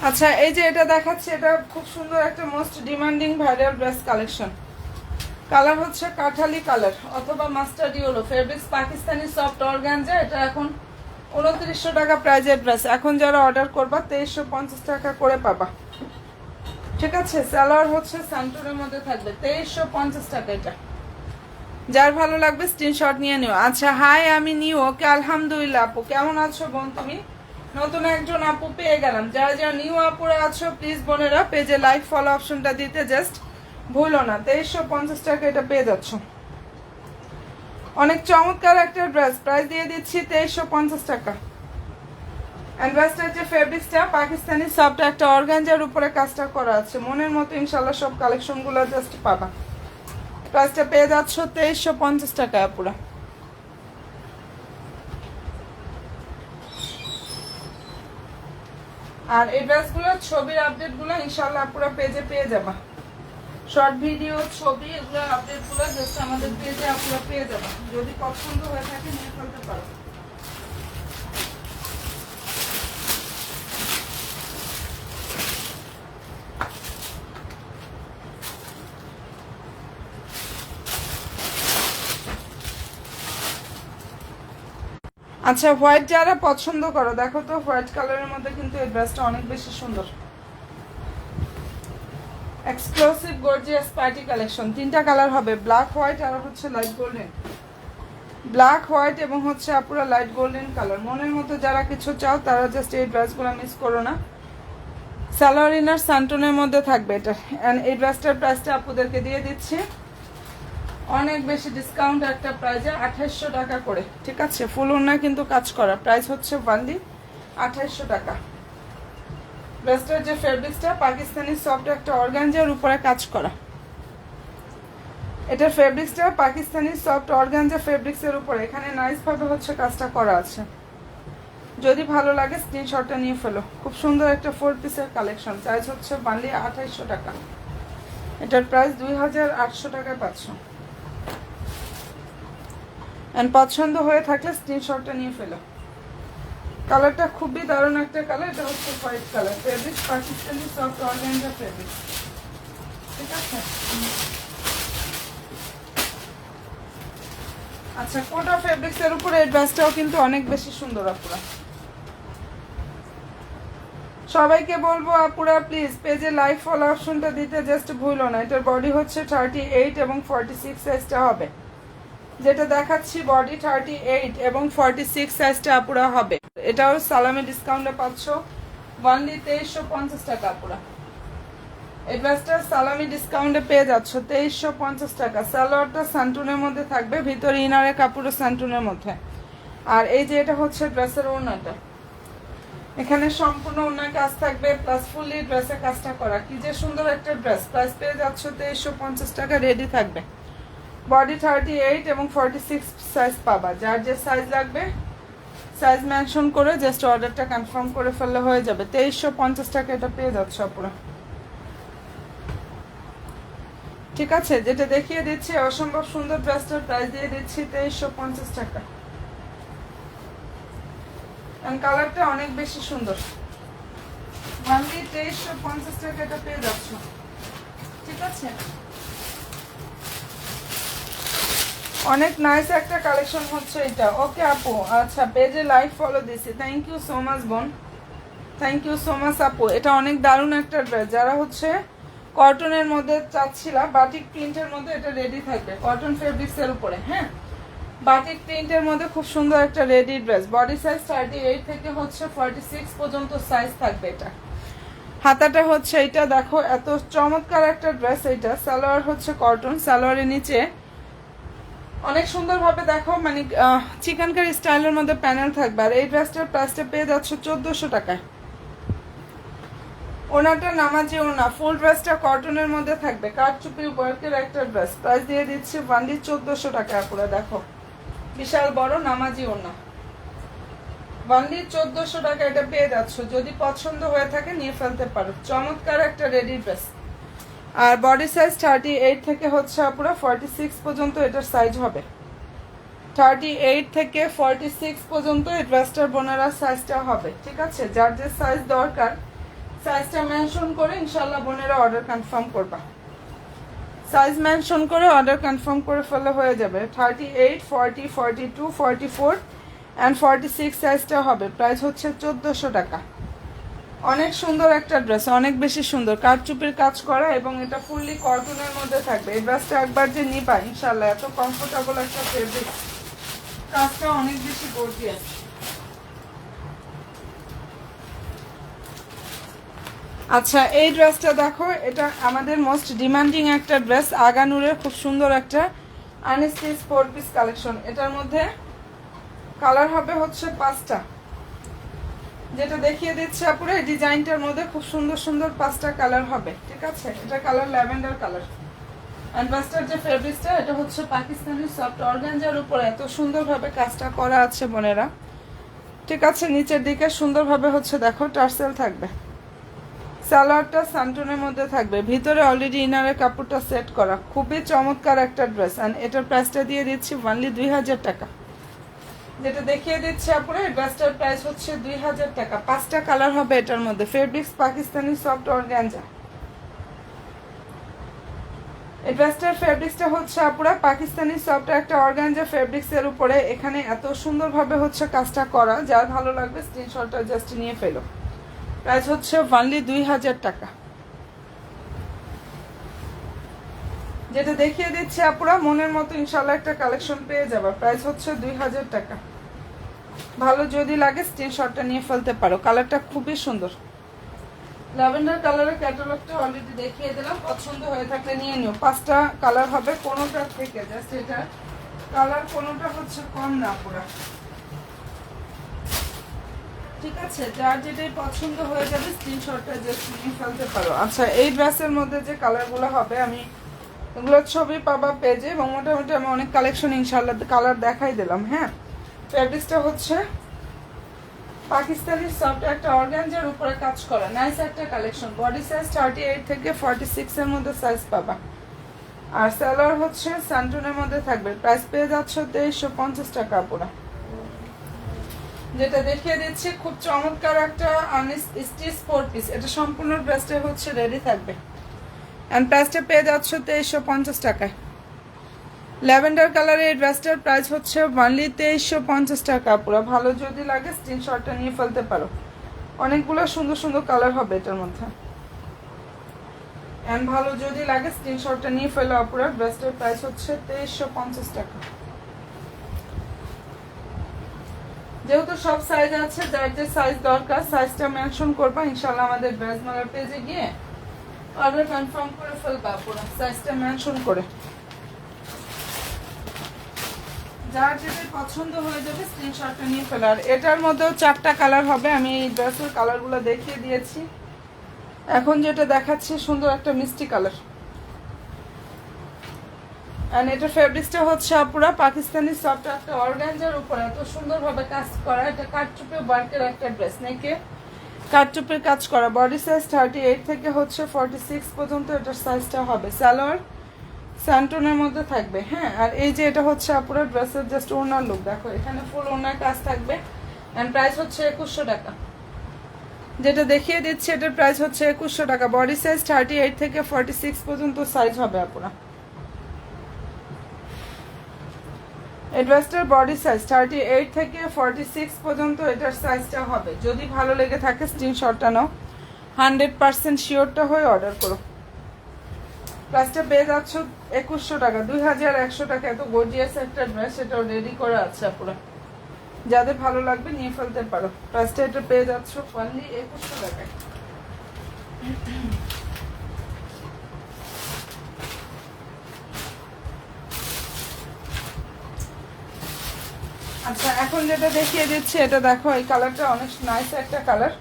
আচ্ছা, এই যে এটা দেখাচ্ছে এটা খুব সুন্দর একটা most demanding viral dress collection. Colour হচ্ছে কাঠালি কালার অথবা mustard yellow, fabrics Pakistani soft organza. এটা এখন 2900 টাকা প্রাইজের ড্রেস। এখন যারা অর্ডার করবা 2350 টাকা করে পাবা। ঠিক আছে, সালোয়ার হচ্ছে স্যান্টনের মধ্যে থাকবে, 2350 টাকা। এটা যার ভালো লাগবে স্ক্রিনশট নিয়ে নিও। আচ্ছা, হাই আমি নিউ। ওকে, আলহামদুলিল্লাহ আপু, কেমন আছো বোন তুমি? নতুন একজন আপু পেয়ে গেলাম। যারা যারা নিউ আপুরা আছো প্লিজ বোনেরা পেজে লাইক ফলো অপশনটা দিতে জাস্ট ভুলো না। 2350 টাকা এটা পেয়ে যাচ্ছ। অনেক চমৎকার একটা ড্রেস, প্রাইস দিয়ে দিচ্ছি 2350 টাকা। এন্ড ড্রেসটার যে ফেব্রিক্সটা পাকিস্তানি সফট একটা অর্গানজার উপরে কাজটা করা আছে। মনের মতো ইনশাল্লাহ সব কালেকশনগুলো জাস্ট পাবা। প্রাইসটা পেয়ে যাচ্ছ 2350 টাকা পুরো। আর এই ড্রেসগুলোর ছবির আপডেটগুলো ইনশাল্লাহ পুরো পেজে পেয়ে যাবা। শর্ট ভিডিও, ছবি, এগুলোর আপডেটগুলো জাস্ট আমাদের পেজে পুরো পেয়ে যাবা। যদি পছন্দ হয়ে থাকে নিয়ে ফেলতে পারো। আচ্ছা, হোয়াইট যারা পছন্দ করো দেখো তো, হোয়াইট কালারের মধ্যে কিন্তু এই ড্রেসটা অনেক বেশি সুন্দর। এক্সক্লুসিভ গর্জিয়াস পার্টি কালেকশন, 3টা কালার হবে, ব্ল্যাক হোয়াইট আর হচ্ছে লাইট গোল্ডেন। ব্ল্যাক হোয়াইট এবং হচ্ছে আপুরা লাইট গোল্ডেন কালার। মনের মতো যারা কিছু চাও তারা জাস্ট এই ড্রেসগুলো মিস করো না। সালোয়ার ইনার সান্টনের মধ্যে থাকবে এটা। অ্যান্ড এই ড্রেসটার প্রাইসটা আপুদেরকে দিয়ে দিচ্ছি অনেক বেশি ডিসকাউন্ট একটা প্রাইজে, 2800 টাকা করে। ঠিক আছে, ফুল ওড়না কিন্তু কাজ করা, প্রাইস হচ্ছে ওয়ানলি 2800 টাকা। ড্রেসটার যে ফেব্রিক্সটা পাকিস্তানি সফট একটা অর্গানজার উপরে কাজ করা। এটার ফেব্রিক্সটা পাকিস্তানি সফট অর্গানজা ফেব্রিক্সের উপরে এখানে নাইসভাবে হচ্ছে কাজটা করা আছে। যদি ভালো লাগে স্ক্রিনশটটা নিয়ে ফেলো। খুব সুন্দর একটা 4 পিসের কালেকশন, প্রাইস হচ্ছে ওয়ানলি 2800 টাকা। এটার প্রাইস 2800 টাকায় পাচ্ছ। অ্যান্ড পছন্দ হয়ে থাকলে স্ক্রিনশটটা নিয়ে ফেলো। কালারটা খুবই দারুণ একটা কালার, এটা হচ্ছে white colour, fabrics Pakistani soft organza fabrics. ঠিক আছে, আচ্ছা কোটা ফেব্রিক্সের উপরে এই ড্রেসটাও কিন্তু অনেক বেশি সুন্দর আপুরা। সবাইকে বলবো আপুরা প্লিজ পেজে লাইক ফলো অপশনটা দিতে জাস্ট ভুলো না। এটার বডি হচ্ছে 38 এবং 46 সাইজটা হবে। যেটা দেখাচ্ছি বডি 38 এবং 46 সাইজটা আপুরা হবে। এটাও সালামে ডিসকাউন্টে পাচ্ছ ওয়ানলি 2350 টাকা আপুরা। এই ড্রেসটা সালামি ডিসকাউন্টে পেয়ে যাচ্ছ 2350 টাকা। সালোয়ারটা সান্টুনের মধ্যে থাকবে, ভিতরে ইনারে কাপড়ও সান্টুনের মধ্যে। আর এই যে এটা হচ্ছে ড্রেসের ওড়নাটা, এখানে সম্পূর্ণ ওড়নার কাজ থাকবে প্লাস ফুললি ড্রেসের কাজটা করা। কি যে সুন্দর একটা ড্রেস, প্রাইস পেয়ে যাচ্ছ 2350 টাকা। রেডি থাকবে, বডি 38 এবং 46 সাইজ পাবা। যার যে সাইজ লাগবে সাইজ মেনশন করে জাস্ট অর্ডারটা কনফার্ম করে ফেললে হয়ে যাবে। 2350 টাকা এটা পেয়ে যাচ্ছ আপুরা। ঠিক আছে, যেটা দেখিয়ে দিচ্ছি অসম্ভব সুন্দর ড্রেসটার প্রাইস দিয়ে দিচ্ছি 2350 টাকা। কালারটা অনেক বেশি সুন্দর, ওনলি 2350 টাকা এটা পেয়ে যাচ্ছ। ঠিক আছে, অনেক নাইস একটা কালেকশন হচ্ছে এটা। ওকে আপু, আচ্ছা পেজে লাইক ফলো দিছি, থ্যাংক ইউ সো মাচ বোন, থ্যাংক ইউ সো মাচ আপু। এটা অনেক দারুণ একটা ড্রেস, যারা হচ্ছে কটনের মধ্যে চাচ্ছিলা, বাটিক প্রিন্টের মধ্যে এটা রেডি থাকবে, কটন ফেব্রিক্সের উপরে। হ্যাঁ, বাটিক প্রিন্টের মধ্যে খুব সুন্দর একটা রেডি ড্রেস। বডি সাইজ 38 থেকে হচ্ছে 46 পর্যন্ত সাইজ থাকবে এটা। হাতাটা হচ্ছে এটা দেখো, এত চমৎকার একটা ড্রেস এটা। সালোয়ার হচ্ছে কটন, সালোয়ারের নিচে অনেক সুন্দরভাবে দেখো মানে চিকেন কারি স্টাইলের মধ্যে প্যানেল থাকবে। আর এই ড্রেসটার প্রাইসটা পেয়ে যাচ্ছ 1400 টাকায়। ওনাটা নামাজি ওনা, ফুল ড্রেসটা কটনের মধ্যে থাকবে, কাঠচুপি ওয়ার্কের একটা ড্রেস। প্রাইস দিয়ে দিচ্ছি ওয়ানলি 1400 টাকা পুরো। দেখো বিশাল বড় নামাজি ওনা, ওয়ানলি 1400 টাকা এটা পেয়ে যাচ্ছ। যদি পছন্দ হয়ে থাকে নিয়ে ফেলতে পারো, চমৎকার একটা রেডি ড্রেস। আর বডি সাইজ 38 থেকে হচ্ছে পুরো 46 পর্যন্ত এটার সাইজ হবে। 38 থেকে 46 পর্যন্ত এই ড্রেসটার বোনেরা সাইজটা হবে। ঠিক আছে, যার যে সাইজ দরকার সাইজটা মেনশন করে ইনশাল্লাহ বোনেরা অর্ডার কনফার্ম করবা। সাইজ মেনশন করে অর্ডার কনফার্ম করে ফেলে হয়ে যাবে। 38, 40, 42, 44 অ্যান্ড 46 সাইজটা হবে। প্রাইস হচ্ছে 1400 টাকা। অনেক সুন্দর একটা ড্রেস, অনেক বেশি সুন্দর, কাঠচুপির কাজ করা এবং এটা ফুললি কটনের মধ্যে থাকবে। এই ড্রেসটা একবার যে নিবা ইনশাল্লাহ, এত কমফোর্টেবল একটা ফেব্রিক, কাজটা অনেক বেশি গর্জিয়াস। আচ্ছা এই ড্রেসটা দেখো, এটা আমাদের মোস্ট ডিমান্ডিং একটা ড্রেস, আগানুরের খুব সুন্দর একটা আনস্টিচ 4 পিস কালেকশন। এটার মধ্যে কালার হবে হচ্ছে 5টা, যেটা দেখিয়ে দিচ্ছে আপুরে এই ডিজাইনটার মধ্যে খুব সুন্দর সুন্দর 5টা কালার হবে। ঠিক আছে, এটা কালার ল্যাভেন্ডার কালার। অ্যান্ড ড্রেসটার যে ফেব্রিক্সটা এটা হচ্ছে পাকিস্তানি সফট অর্গানজার উপরে এত সুন্দরভাবে কাজটা করা আছে বোনেরা। ঠিক আছে, নিচের দিকে সুন্দরভাবে হচ্ছে দেখো টার্সেল থাকবে। সালোয়ারটা সান্টনের মধ্যে থাকবে, ভিতরে অলরেডি ইনারের কাপড়টা সেট করা। খুবই চমৎকার একটা ড্রেস। অ্যান্ড এটার প্রাইসটা দিয়ে দিচ্ছি ওনলি 2000 টাকা। যেটা দেখিয়ে দিচ্ছি আপুরে ড্রেসটার প্রাইস হচ্ছে 2000 টাকা। 5টা কালার হবে এটার মধ্যে, ফেব্রিক্স পাকিস্তানি সফট অর্গানজা। এই ড্রেসটার ফেব্রিক্সটা হচ্ছে আপুরা পাকিস্তানি সফট একটা অর্গানজা ফেব্রিক্সের উপরে এখানে এত সুন্দরভাবে হচ্ছে কাজটা করা, যার ভালো লাগবে স্ক্রিনশটটা জাস্ট নিয়ে ফেলো। প্রাইস হচ্ছে অনলি 2000 টাকা। যেটা দেখিয়ে দিচ্ছি আপুরা মনের মতো ইনশাল্লাহ একটা কালেকশন পেয়ে যাবে। প্রাইস হচ্ছে 2000 টাকা। ভালো যদি লাগে স্ক্রিনশটটা নিয়ে ফেলতে পারো। কালারটা খুবই সুন্দর, ল্যাভেন্ডার কালারের ক্যাটালগটা অলরেডি দেখিয়ে দিলাম, পছন্দ হয়ে থাকলে নিয়ে নিও। 5টা কালার হবে, কোনোটা থেকে জাস্ট এটা কালার কোনোটা হচ্ছে কম না পুরা, ঠিক আছে? যার যেটাই পছন্দ হয়ে যাবে স্ক্রিনশটটা জাস্ট নিয়ে ফেলতে পারো। আচ্ছা, এই ড্রেসের মধ্যে যে কালারগুলো হবে আমি এগুলোর ছবি পাবা পেজে, এবং মোটামুটি আমি অনেক কালেকশন ইনশাল্লাহ কালার দেখাই দিলাম। হ্যাঁ, ফেব্রিক্সটা হচ্ছে পাকিস্তানি সফট একটা অর্গানজার উপরে কাজ করা, নাইস একটা কালেকশন। বডি সাইজ 38 থেকে 46 এর মধ্যে সাইজ পাবা। আর সালোয়ার হচ্ছে স্যান্টনের মধ্যে থাকবে। প্রাইস পেয়ে যাচ্ছে 2350 টাকা পুরা। যেটা দেখিয়ে দিচ্ছি খুব চমৎকার একটা স্টিচ 4 পিস, এটা সম্পূর্ণ ড্রেসটা হচ্ছে রেডি থাকবে। এন্ড প্রাইসটা পেয়ে যাচ্ছে 2350 টাকায়। ল্যাভেন্ডার কালারের এই ড্রেসটার প্রাইস হচ্ছে অনলি 2350 টাকা পুরো। ভালো যদি লাগে স্ক্রিনশটটা নিয়ে ফেলতে পারো। অনেকগুলো সুন্দর সুন্দর কালার হবে এটার মধ্যে, এন্ড ভালো যদি লাগে স্ক্রিনশটটা নিয়ে ফেলো আপুরা। ড্রেসটার প্রাইস হচ্ছে 2350 টাকা। যেহেতু সব সাইজ আছে, যার যে সাইজ দরকার সাইজটা মেনশন করবা ইনশাআল্লাহ আমাদের ড্রেস মালার পেজে গিয়ে অর্ডার কনফার্ম করে ফেলবা পুরো, সাইজটা মেনশন করে। যার যেটা পছন্দ হয়ে যাবে স্ক্রিনশটটা নিয়ে ফেলো। আর এটার মধ্যেও 4টা কালার হবে, আমি এই ড্রেসের কালারগুলো দেখিয়ে দিয়েছি। এখন যেটা দেখাচ্ছি সুন্দর একটা মিষ্টি কালার, এন্ড এটা ফেব্রিক্সটা হচ্ছে পুরো পাকিস্তানি সফট একটা অর্গানজার উপরে এত সুন্দরভাবে কাজ করা। এটা কাটচুপে ওয়ার্কের একটা ড্রেস, নাকি কাটচুপের কাজ করা। বডি সাইজ 38 থেকে হচ্ছে 46 পর্যন্ত এটার সাইজটা হবে। সালোয়ার স্যান্টনের মধ্যে থাকবে। হ্যাঁ, আর এই যে এটা হচ্ছে পুরো ড্রেসের জাস্ট ওনার লুক, দেখো এখানে ফুল ওনার কাজ থাকবে। এন্ড প্রাইস হচ্ছে 2100 টাকা। যেটা দেখিয়ে দিচ্ছি এটার প্রাইস হচ্ছে 2100 টাকা। বডি সাইজ 38 থেকে 46 পর্যন্ত সাইজ হবে আপুরা। এই ড্রেসটার বডি সাইজ 38 থেকে 46 পর্যন্ত এটার সাইজটা হবে। যদি ভালো লেগে থাকে স্ক্রিনশটটা নাও, 100% শিওরটা হয়ে অর্ডার করো। প্রাইসটা পেয়ে যাচ্ছ 2100 টাকা। 2100 টাকা এত গর্জিয়াস একটা ড্রেস, এটাও রেডি করা আছে আপুরা। যাদের ভালো লাগবে নিয়ে ফেলতে পারো। প্রাইসটা এটা পেয়ে যাচ্ছ অনলি 2100 টাকায়। আচ্ছা, এখন যেটা দেখিয়ে দিচ্ছি এটা দেখো, এই কালারটা অনেক নাইস একটা কালার,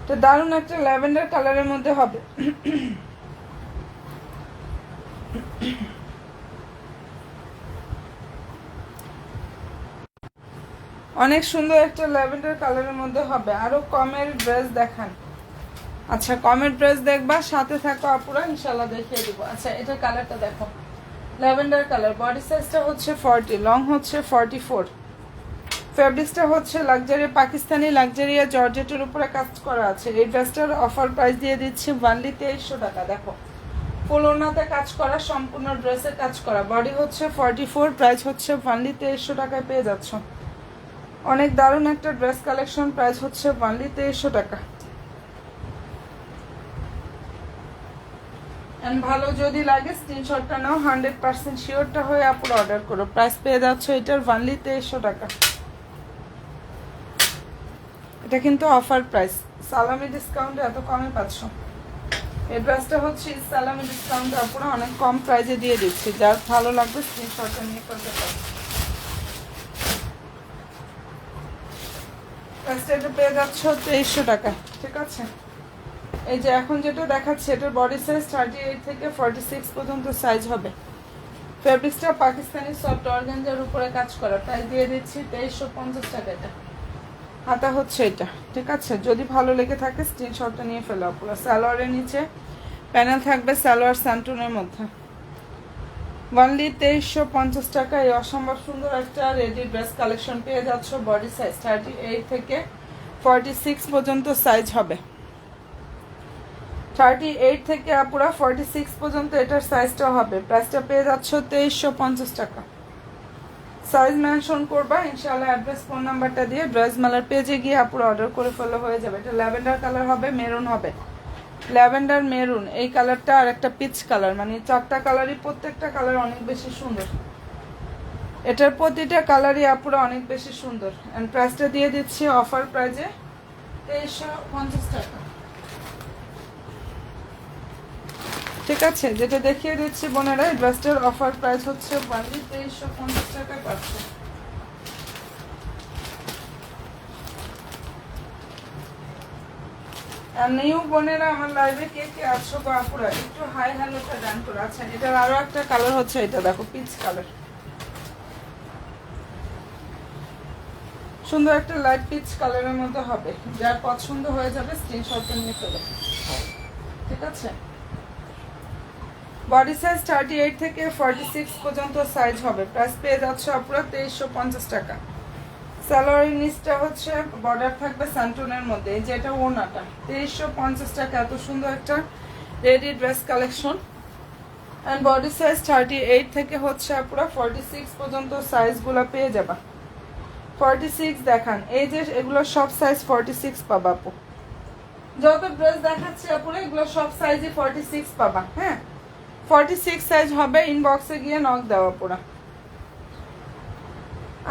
এটা দারুণ একটা ল্যাভেন্ডার কালারের মধ্যে হবে। অনেক সুন্দর একটা ল্যাভেন্ডার কালারের মধ্যে হবে। আরো কমের ড্রেস দেখান। আচ্ছা, কমের ড্রেস দেখবা, সাথে থাকো আপুরা, ইনশাল্লাহ দেখিয়ে দিব। আচ্ছা, এটা কালারটা দেখো, ল্যাভেন্ডার কালার। বডি সাইজটা হচ্ছে 40, লং হচ্ছে 44। ফেব্রিক্সটা হচ্ছে লাক্সারি পাকিস্তানি লাক্সারিয়া জর্জেটের উপরে কাজ করা আছে। এই ড্রেসটার অফার প্রাইস দিয়ে দিচ্ছি অনলি 2300 টাকা। দেখো ফুল ওড়নাতে কাজ করা, সম্পূর্ণ ড্রেসে কাজ করা। বডি হচ্ছে 44, প্রাইস হচ্ছে অনলি 2300 টাকায় পেয়ে যাচ্ছ। অনেক দারুণ একটা ড্রেস কালেকশন, প্রাইস হচ্ছে অনলি 2300 টাকা। এন্ড ভালো যদি লাগে স্ক্রিনশটটা নাও, 100% শিওরটা হয়ে আপুরা অর্ডার করো। প্রাইস পেয়ে যাচ্ছ এটার অনলি 2300 টাকা। এটা কিন্তু অফার প্রাইস, সালামি ডিসকাউন্টে এত কমে পাচ্ছ। এই ড্রেসটা হচ্ছে সালামি ডিসকাউন্টে আপুরা অনেক কম প্রাইসে দিয়ে দিচ্ছি। যার ভালো লাগবে স্ক্রিনশটটা নিয়ে ফেলতে পারো। প্রাইসটা এটা পেয়ে যাচ্ছ 2300 টাকা, ঠিক আছে? এই যে এখন যেটা দেখাচ্ছে এটার বডি সাইজ 38 থেকে 46 পর্যন্ত সাইজ হবে। ফেব্রিক্সটা পাকিস্তানি সফট অর্গানজার উপরে কাজ করা। প্রাইস দিয়ে দিচ্ছি 2350 টাকা। এটা হাতা হচ্ছে এটা, ঠিক আছে? যদি ভালো লেগে থাকে স্ক্রিনশটটা নিয়ে ফেলো পুরো। সালোয়ারের নিচে প্যানেল থাকবে, সালোয়ার স্যান্টনের মধ্যে। অনলি 2350 টাকা এই অসম্ভব সুন্দর একটা রেডি ড্রেস কালেকশন পেয়ে যাচ্ছ। বডি সাইজ 38 থেকে 46 পর্যন্ত সাইজ হবে। 38 থেকে পুরো 46 পর্যন্ত এটার সাইজটা হবে। প্রাইসটা পেয়ে যাচ্ছ 2350 টাকা। সাইজ মেনশন করবা ইনশাআল্লাহ, অ্যাড্রেস ফোন নাম্বারটা দিয়ে ড্রেস মেলার পেজে গিয়ে পুরো অর্ডার করে ফেলে হয়ে যাবে। এটা ল্যাভেন্ডার কালার হবে, মেরুন হবে, ল্যাভেন্ডার মেরুন এই কালারটা, আর একটা পিচ কালার, মানে 4টা কালারই, প্রত্যেকটা কালার অনেক বেশি সুন্দর। এটার প্রতিটা কালারই পুরো অনেক বেশি সুন্দর। এন্ড প্রাইসটা দিয়ে দিচ্ছি অফার প্রাইজে 2350 টাকা। ঠিক আছে, যেটা দেখিয়ে দিচ্ছি বোনেরা, ড্রেসটার অফার প্রাইস হচ্ছে 2350 টাকা পাচ্ছে। আর নিউ বোনেরা আমার লাইভে কে কে আছো বা আপুরা একটু হাই হ্যালোটা ডান করে আছেন। এটার আরো একটা কালার হচ্ছে, এটা দেখো পিচ কালার, সুন্দর একটা লাইট পিচ কালারের মধ্যে হবে। যার পছন্দ হয়ে যাবে স্ক্রিনশট নিয়ে ফেলো। ঠিক আছে, বডি সাইজ 38 থেকে 46 পর্যন্ত সাইজ হবে। প্রাইস পেয়ে যাচ্ছে আপুরা 2350 টাকা। সালোয়ারের নিচটা হচ্ছে বর্ডার থাকবে স্যান্টনের মধ্যে, এই যে এটা ওড়নাটা 2350 টাকা। এত সুন্দর একটা ready dress collection. And body size 38 থেকে হচ্ছে পুরো 46 পর্যন্ত সাইজগুলো পেয়ে যাবা। 46 দেখান, এই যে এগুলো সব সাইজ 46 পাবা আপু। যত ড্রেস দেখাচ্ছি আপুরা এগুলো সব সাইজই 46 পাবা। হ্যাঁ, 46 সাইজ হবে। ইনবক্সে গিয়ে নক দেওয়া পুরা।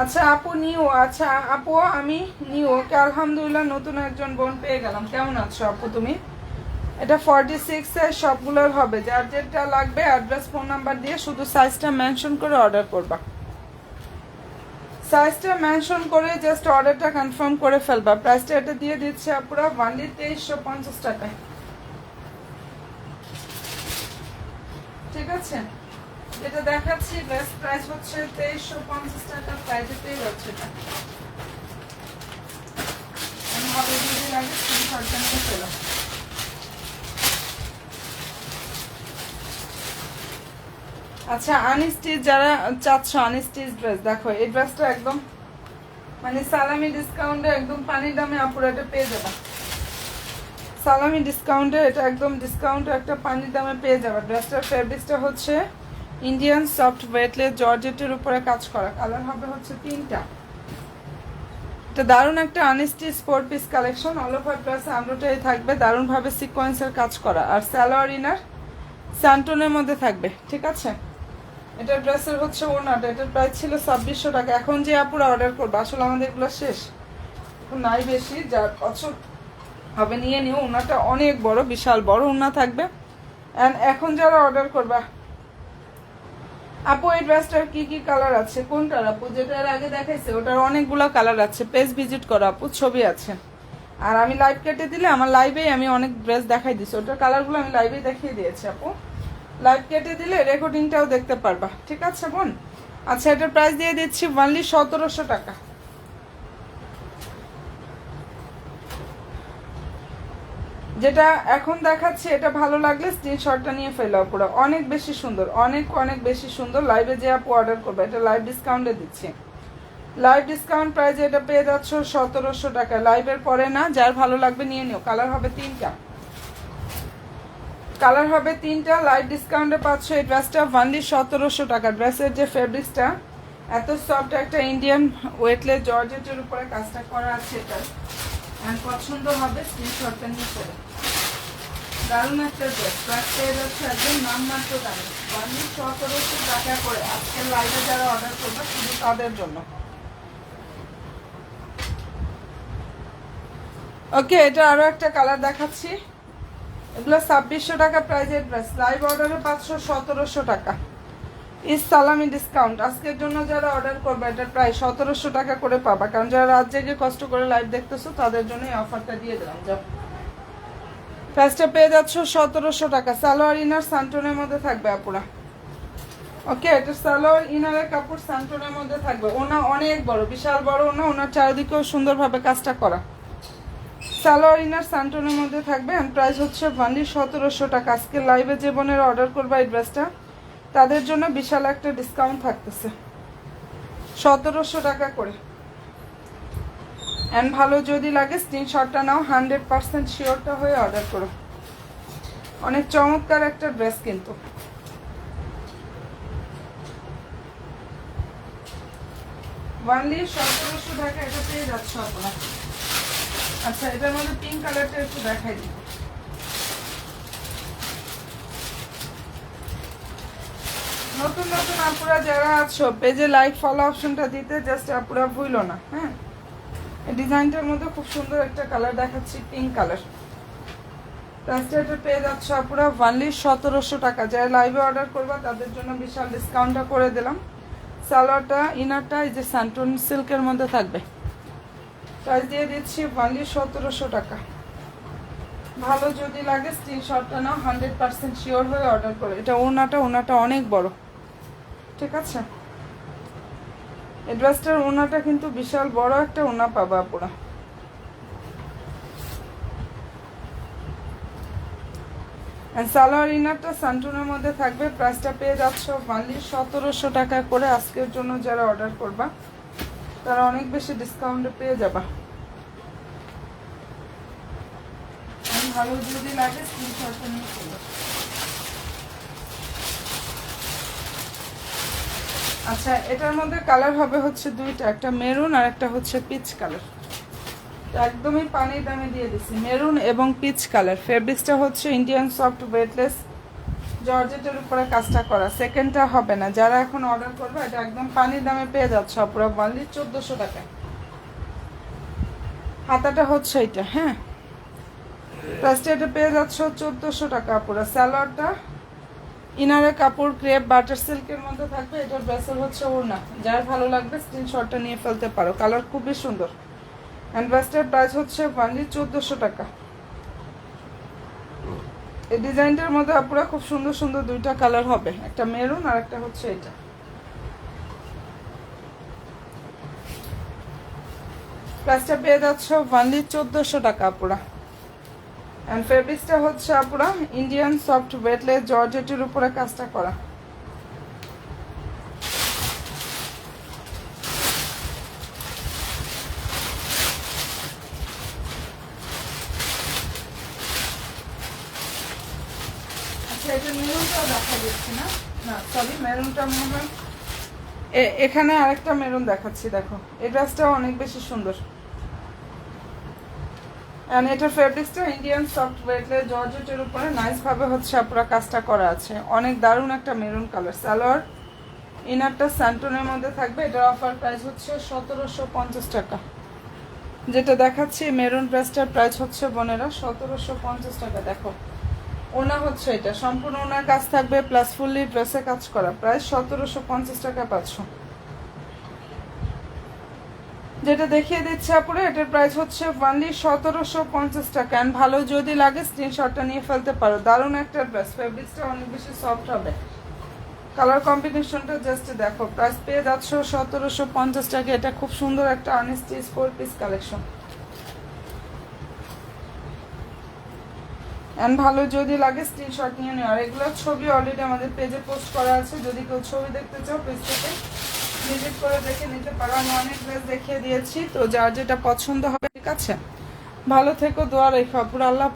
আচ্ছা আপু নিউ, আচ্ছা আপু আমি নিউ, ওকে আলহামদুলিল্লাহ নতুন একজন বোন পেয়ে গেলাম। কেমন আছো আপু তুমি? এটা 46 সাইজ সবগুলোর হবে। যার যেটা লাগবে অ্যাড্রেস ফোন নাম্বার দিয়ে শুধু সাইজটা মেনশন করে অর্ডার করবা। সাইজটা মেনশন করে জাস্ট অর্ডারটা কনফার্ম করে ফেলবা। প্রাইসটা এটা দিয়ে দিচ্ছে আপুরা 2350 টাকায়। ঠিক আছে, যেটা দেখাচ্ছি বেস্ট প্রাইস হচ্ছে 2350 টাকা। প্রাইসে পেয়ে যাচ্ছে এটা। আমি হবে যদি লাগে স্ক্রিনশটটা নিয়ে ফেলো। আচ্ছা আনস্টিচ যারা চাচ্ছ, আনস্টিচ ড্রেস দেখো, এই ড্রেসটা একদম মানে সালামি ডিসকাউন্টে একদম পানির দামে আপুরা এটা পেয়ে যাবে। সালামি ডিসকাউন্টে এটা একদম ডিসকাউন্টে একটা পানির দামে পেয়ে যাবে। ড্রেসটার ফেব্রিক্সটা হচ্ছে ইন্ডিয়ান সফট ওয়েটলেস জর্জেটের উপরে কাজ করা। কালার হবে হচ্ছে 3টা। এটা দারুণ একটা unstitch 4 piece collection. All over dress embroidery থাকবে, দারুণভাবে সিকোয়েন্সের কাজ করা, আর সালোয়ার ইনার স্যান্টনের মধ্যে থাকবে। ঠিক আছে, এটা ড্রেসের হচ্ছে ওনাটা। এটার প্রাইস ছিল 2600 টাকা। এখন যে আপুরা অর্ডার করবো, আসলে আমাদের এগুলো শেষ, এখন নাই বেশি। যার পছন্দ হবে নিয়ে নিও। ওনাটা অনেক বড়, বিশাল বড় ওনা থাকবে। অ্যান্ড এখন যারা অর্ডার করবা আপু, এই ড্রেসটার কি কি কালার আছে? কোনটার আপু? যেটার আগে দেখাইছে ওটার অনেকগুলো কালার আছে। পেজ ভিজিট করো আপু, ছবি আছে। আর আমি লাইভ কেটে দিলে আমার লাইভেই আমি অনেক ড্রেস দেখাই দিচ্ছি। ওটার কালারগুলো আমি লাইভেই দেখিয়ে দিয়েছি আপু। লাইভ কেটে দিলে রেকর্ডিংটাও দেখতে পারবা। ঠিক আছে বোন। আচ্ছা, এটার প্রাইস দিয়ে দিচ্ছি অনলি 1700 টাকা। যেটা এখন দেখাচ্ছি এটা ভালো লাগলে স্ক্রিনশটটা নিয়ে ফেলো পুরো। অনেক বেশি সুন্দর, অনেক অনেক বেশি সুন্দর। লাইভে যে আপু অর্ডার করবে, এটা লাইভ ডিসকাউন্টে দিচ্ছি। লাইভ ডিসকাউন্ট প্রাইসে এটা পেয়ে যাচ্ছ 1700 টাকা। লাইভের পরে না, যার ভালো লাগবে নিয়ে নিও। কালার হবে 3টা, কালার হবে 3টা। লাইভ ডিসকাউন্টে পাচ্ছ এই ড্রেসটা অনলি 1700 টাকা। ড্রেসের যে ফেব্রিক্সটা এত সফট, একটা ইন্ডিয়ান ওয়েটলেস জর্জেটের উপরে কাজটা করা আছে। এটা পছন্দ হবে স্ক্রিনশটটা নিয়ে ফেলো। দারুণ একটা ড্রেস। প্রাইস পেয়ে যাচ্ছে একদম নামমাত্র দামে অনলি 1700 টাকা করে। আজকের লাইভে যারা অর্ডার করবে শুধু তাদের জন্য। ওকে, এটা আরো একটা কালার দেখাচ্ছি। এগুলো 2600 টাকা প্রাইজের ড্রেস। লাইভ অর্ডারে পাচ্ছ 1700 টাকা। ইস সালামি ডিসকাউন্ট। আজকের জন্য যারা অর্ডার করবে এটার প্রায় 1700 টাকা করে পাবা। কারণ যারা রাত জেগে কষ্ট করে লাইভ দেখতেছো তাদের জন্য এই অফারটা দিয়ে দিলাম। যাও, প্রাইসটা পেয়ে যাচ্ছ 1700 টাকা। সালোয়ার ইনার স্যান্টনের মধ্যে থাকবে আপুরা। ওকে, এটা সালোয়ার ইনারের কাপড় স্যান্টনের মধ্যে থাকবে। ওনা অনেক বড়, বিশাল বড় ওনা। ওনার চারিদিকেও সুন্দরভাবে কাজটা করা। সালোয়ার ইনার স্যান্টনের মধ্যে থাকবে। এন্ড প্রাইস হচ্ছে অনলি 1700 টাকা। আজকে লাইভে যে বোনেরা অর্ডার করবে এই ড্রেসটা, তাদের জন্য বিশাল একটা ডিসকাউন্ট থাকতেছে 1700 টাকা করে। এন্ড ভালো যদি লাগে স্ক্রিনশটটা নাও, 100% শিওরটা হয়ে অর্ডার করো। অনেক চমৎকার একটা ড্রেস কিন্তু। ওয়ানলি 1700 টাকা এটা পেয়ে যাচ্ছে আপনারা। আচ্ছা, এটার মধ্যে পিঙ্ক কালারটা একটু দেখাই দিব। নতুন নতুন আপুরা যারা আছো পেজে লাইক ফলো অপশনটা দিতে জাস্ট আপুরা ভুলো না। হ্যাঁ, এই ডিজাইনটার মধ্যে খুব সুন্দর একটা কালার দেখাচ্ছি, পিঙ্ক কালার। প্রাইসটা এটা পেয়ে যাচ্ছে আপুরা ওয়ানলি 1700 টাকা। যারা লাইভে অর্ডার করবা তাদের জন্য বিশাল ডিসকাউন্টটা করে দিলাম। সালোয়ারটা ইনারটা এই যে স্যান্টন সিল্কের মধ্যে থাকবে। প্রাইস দিয়ে দিচ্ছি ওয়ানলি 1700 টাকা। ভালো যদি লাগে স্ক্রিনশটটা নাও, 100% শিওর হয়ে অর্ডার করে। এটা ওনাটা অনেক বড়, ঠিক আছে। এই ড্রেসটার ওনাটা কিন্তু বিশাল বড় একটা ওনা পাবা পুরা। সালোয়ার ইনারটা সান্টুনের মধ্যে থাকবে। প্রাইসটা পেয়ে যাচ্ছ ওনলি 1700 টাকা করে। আজকের জন্য যারা অর্ডার করবা তারা অনেক বেশি ডিসকাউন্টে পেয়ে যাবা। ভালো যদি লাগে স্ক্রিনশটটা নিয়ে চলো। আচ্ছা, এটার মধ্যে কালার হবে হচ্ছে দুইটা, একটা মেরুন আর একটা হচ্ছে পিচ কালার। একদমই পানির দামে দিয়ে দিছি, মেরুন এবং পিচ কালার। ফেব্রিক্সটা হচ্ছে ইন্ডিয়ান সফট ওয়েটলেস জর্জেটের উপরে কাজটা করা। সেকেন্ডটা হবে না। যারা এখন অর্ডার করবে এটা একদম পানির দামে পেয়ে যাচ্ছে পুরো ওনলি 1400 টাকায়। হাতাটা হচ্ছে এটা, হ্যাঁ। প্রাইসটা এটা পেয়ে যাচ্ছে 1400 টাকা পুরো। সালোয়ারটা ইনারের কাপড় ক্রেপ বাটার সিল্কের মধ্যে থাকবে। এটার ব্রেসের হচ্ছে ওড়না। যার ভালো লাগবে স্ক্রিনশটটা নিয়ে ফেলতে পারো। কালার খুবই সুন্দর। অ্যান্ড ব্রেসটার প্রাইস হচ্ছে ওনলি 1400 টাকা। এই ডিজাইনটার মধ্যে আপুরা খুব সুন্দর সুন্দর দুইটা কালার হবে, একটা মেরুন আর একটা হচ্ছে এটা। প্রাইসটা পেয়ে যাচ্ছে ওনলি 1400 টাকা আপুরা। অ্যান্ড ফেব্রিক্সটা হচ্ছে আপুরা ইন্ডিয়ান সফট ওয়েটলেস জর্জেটের উপরে কাজটা করা। আচ্ছা, এটা মেরুনটাও দেখা যাচ্ছে না, না সরি, মেরুনটা মনে হয় এখানে আরেকটা মেরুন দেখাচ্ছি। দেখো, এই ড্রেসটাও অনেক বেশি সুন্দর। এন্ড এটার ফেব্রিক্সটা ইন্ডিয়ান সফট ওয়েটলেস জর্জেটের উপরে নাইস ভাবে হচ্ছে পুরো কাজটা করা আছে। অনেক দারুণ একটা মেরুন কালার। সালোয়ার ইনারটা স্যান্টনের মধ্যে থাকবে। এটার অফার প্রাইস হচ্ছে 1750 টাকা। যেটা দেখাচ্ছি মেরুন ড্রেসটার প্রাইস হচ্ছে বোনেরা 1750 টাকা। দেখো, ওনা হচ্ছে এটা সম্পূর্ণ ওনার কাজ থাকবে প্লাস ফুললি ড্রেসে কাজ করা। প্রাইস 1750 টাকা পাচ্ছ। যেটা দেখিয়ে দিচ্ছে আপুরে এটার প্রাইস হচ্ছে ওনলি 1750 টাকা। এন্ড ভালো যদি লাগে স্ক্রিনশটটা নিয়ে ফেলতে পারো। দারুণ একটা ড্রেস। ফেব্রিক্সটা অনেক বেশি সফট হবে। কালার কম্বিনেশনটা জাস্ট দেখো। প্রাইস পেয়ে যাচ্ছ 1750 টাকা। এটা খুব সুন্দর একটা আনস্টিচ 4 পিস কালেকশন। এন্ড ভালো যদি লাগে স্ক্রিনশট নিয়ে নিও। আর এগুলোর ছবি অলরেডি আমাদের পেজে পোস্ট করা আছে। যদি কেউ ছবি দেখতে চাও পেজ থেকে ভিজিট করে দেখে নিতে পারো। আমি অনেক ড্রেস দেখিয়ে দিয়েছি, তো যার যেটা পছন্দ হবে, ঠিক আছে। ভালো থেকো, দোয়া রেখো পুরো। আল্লাহ।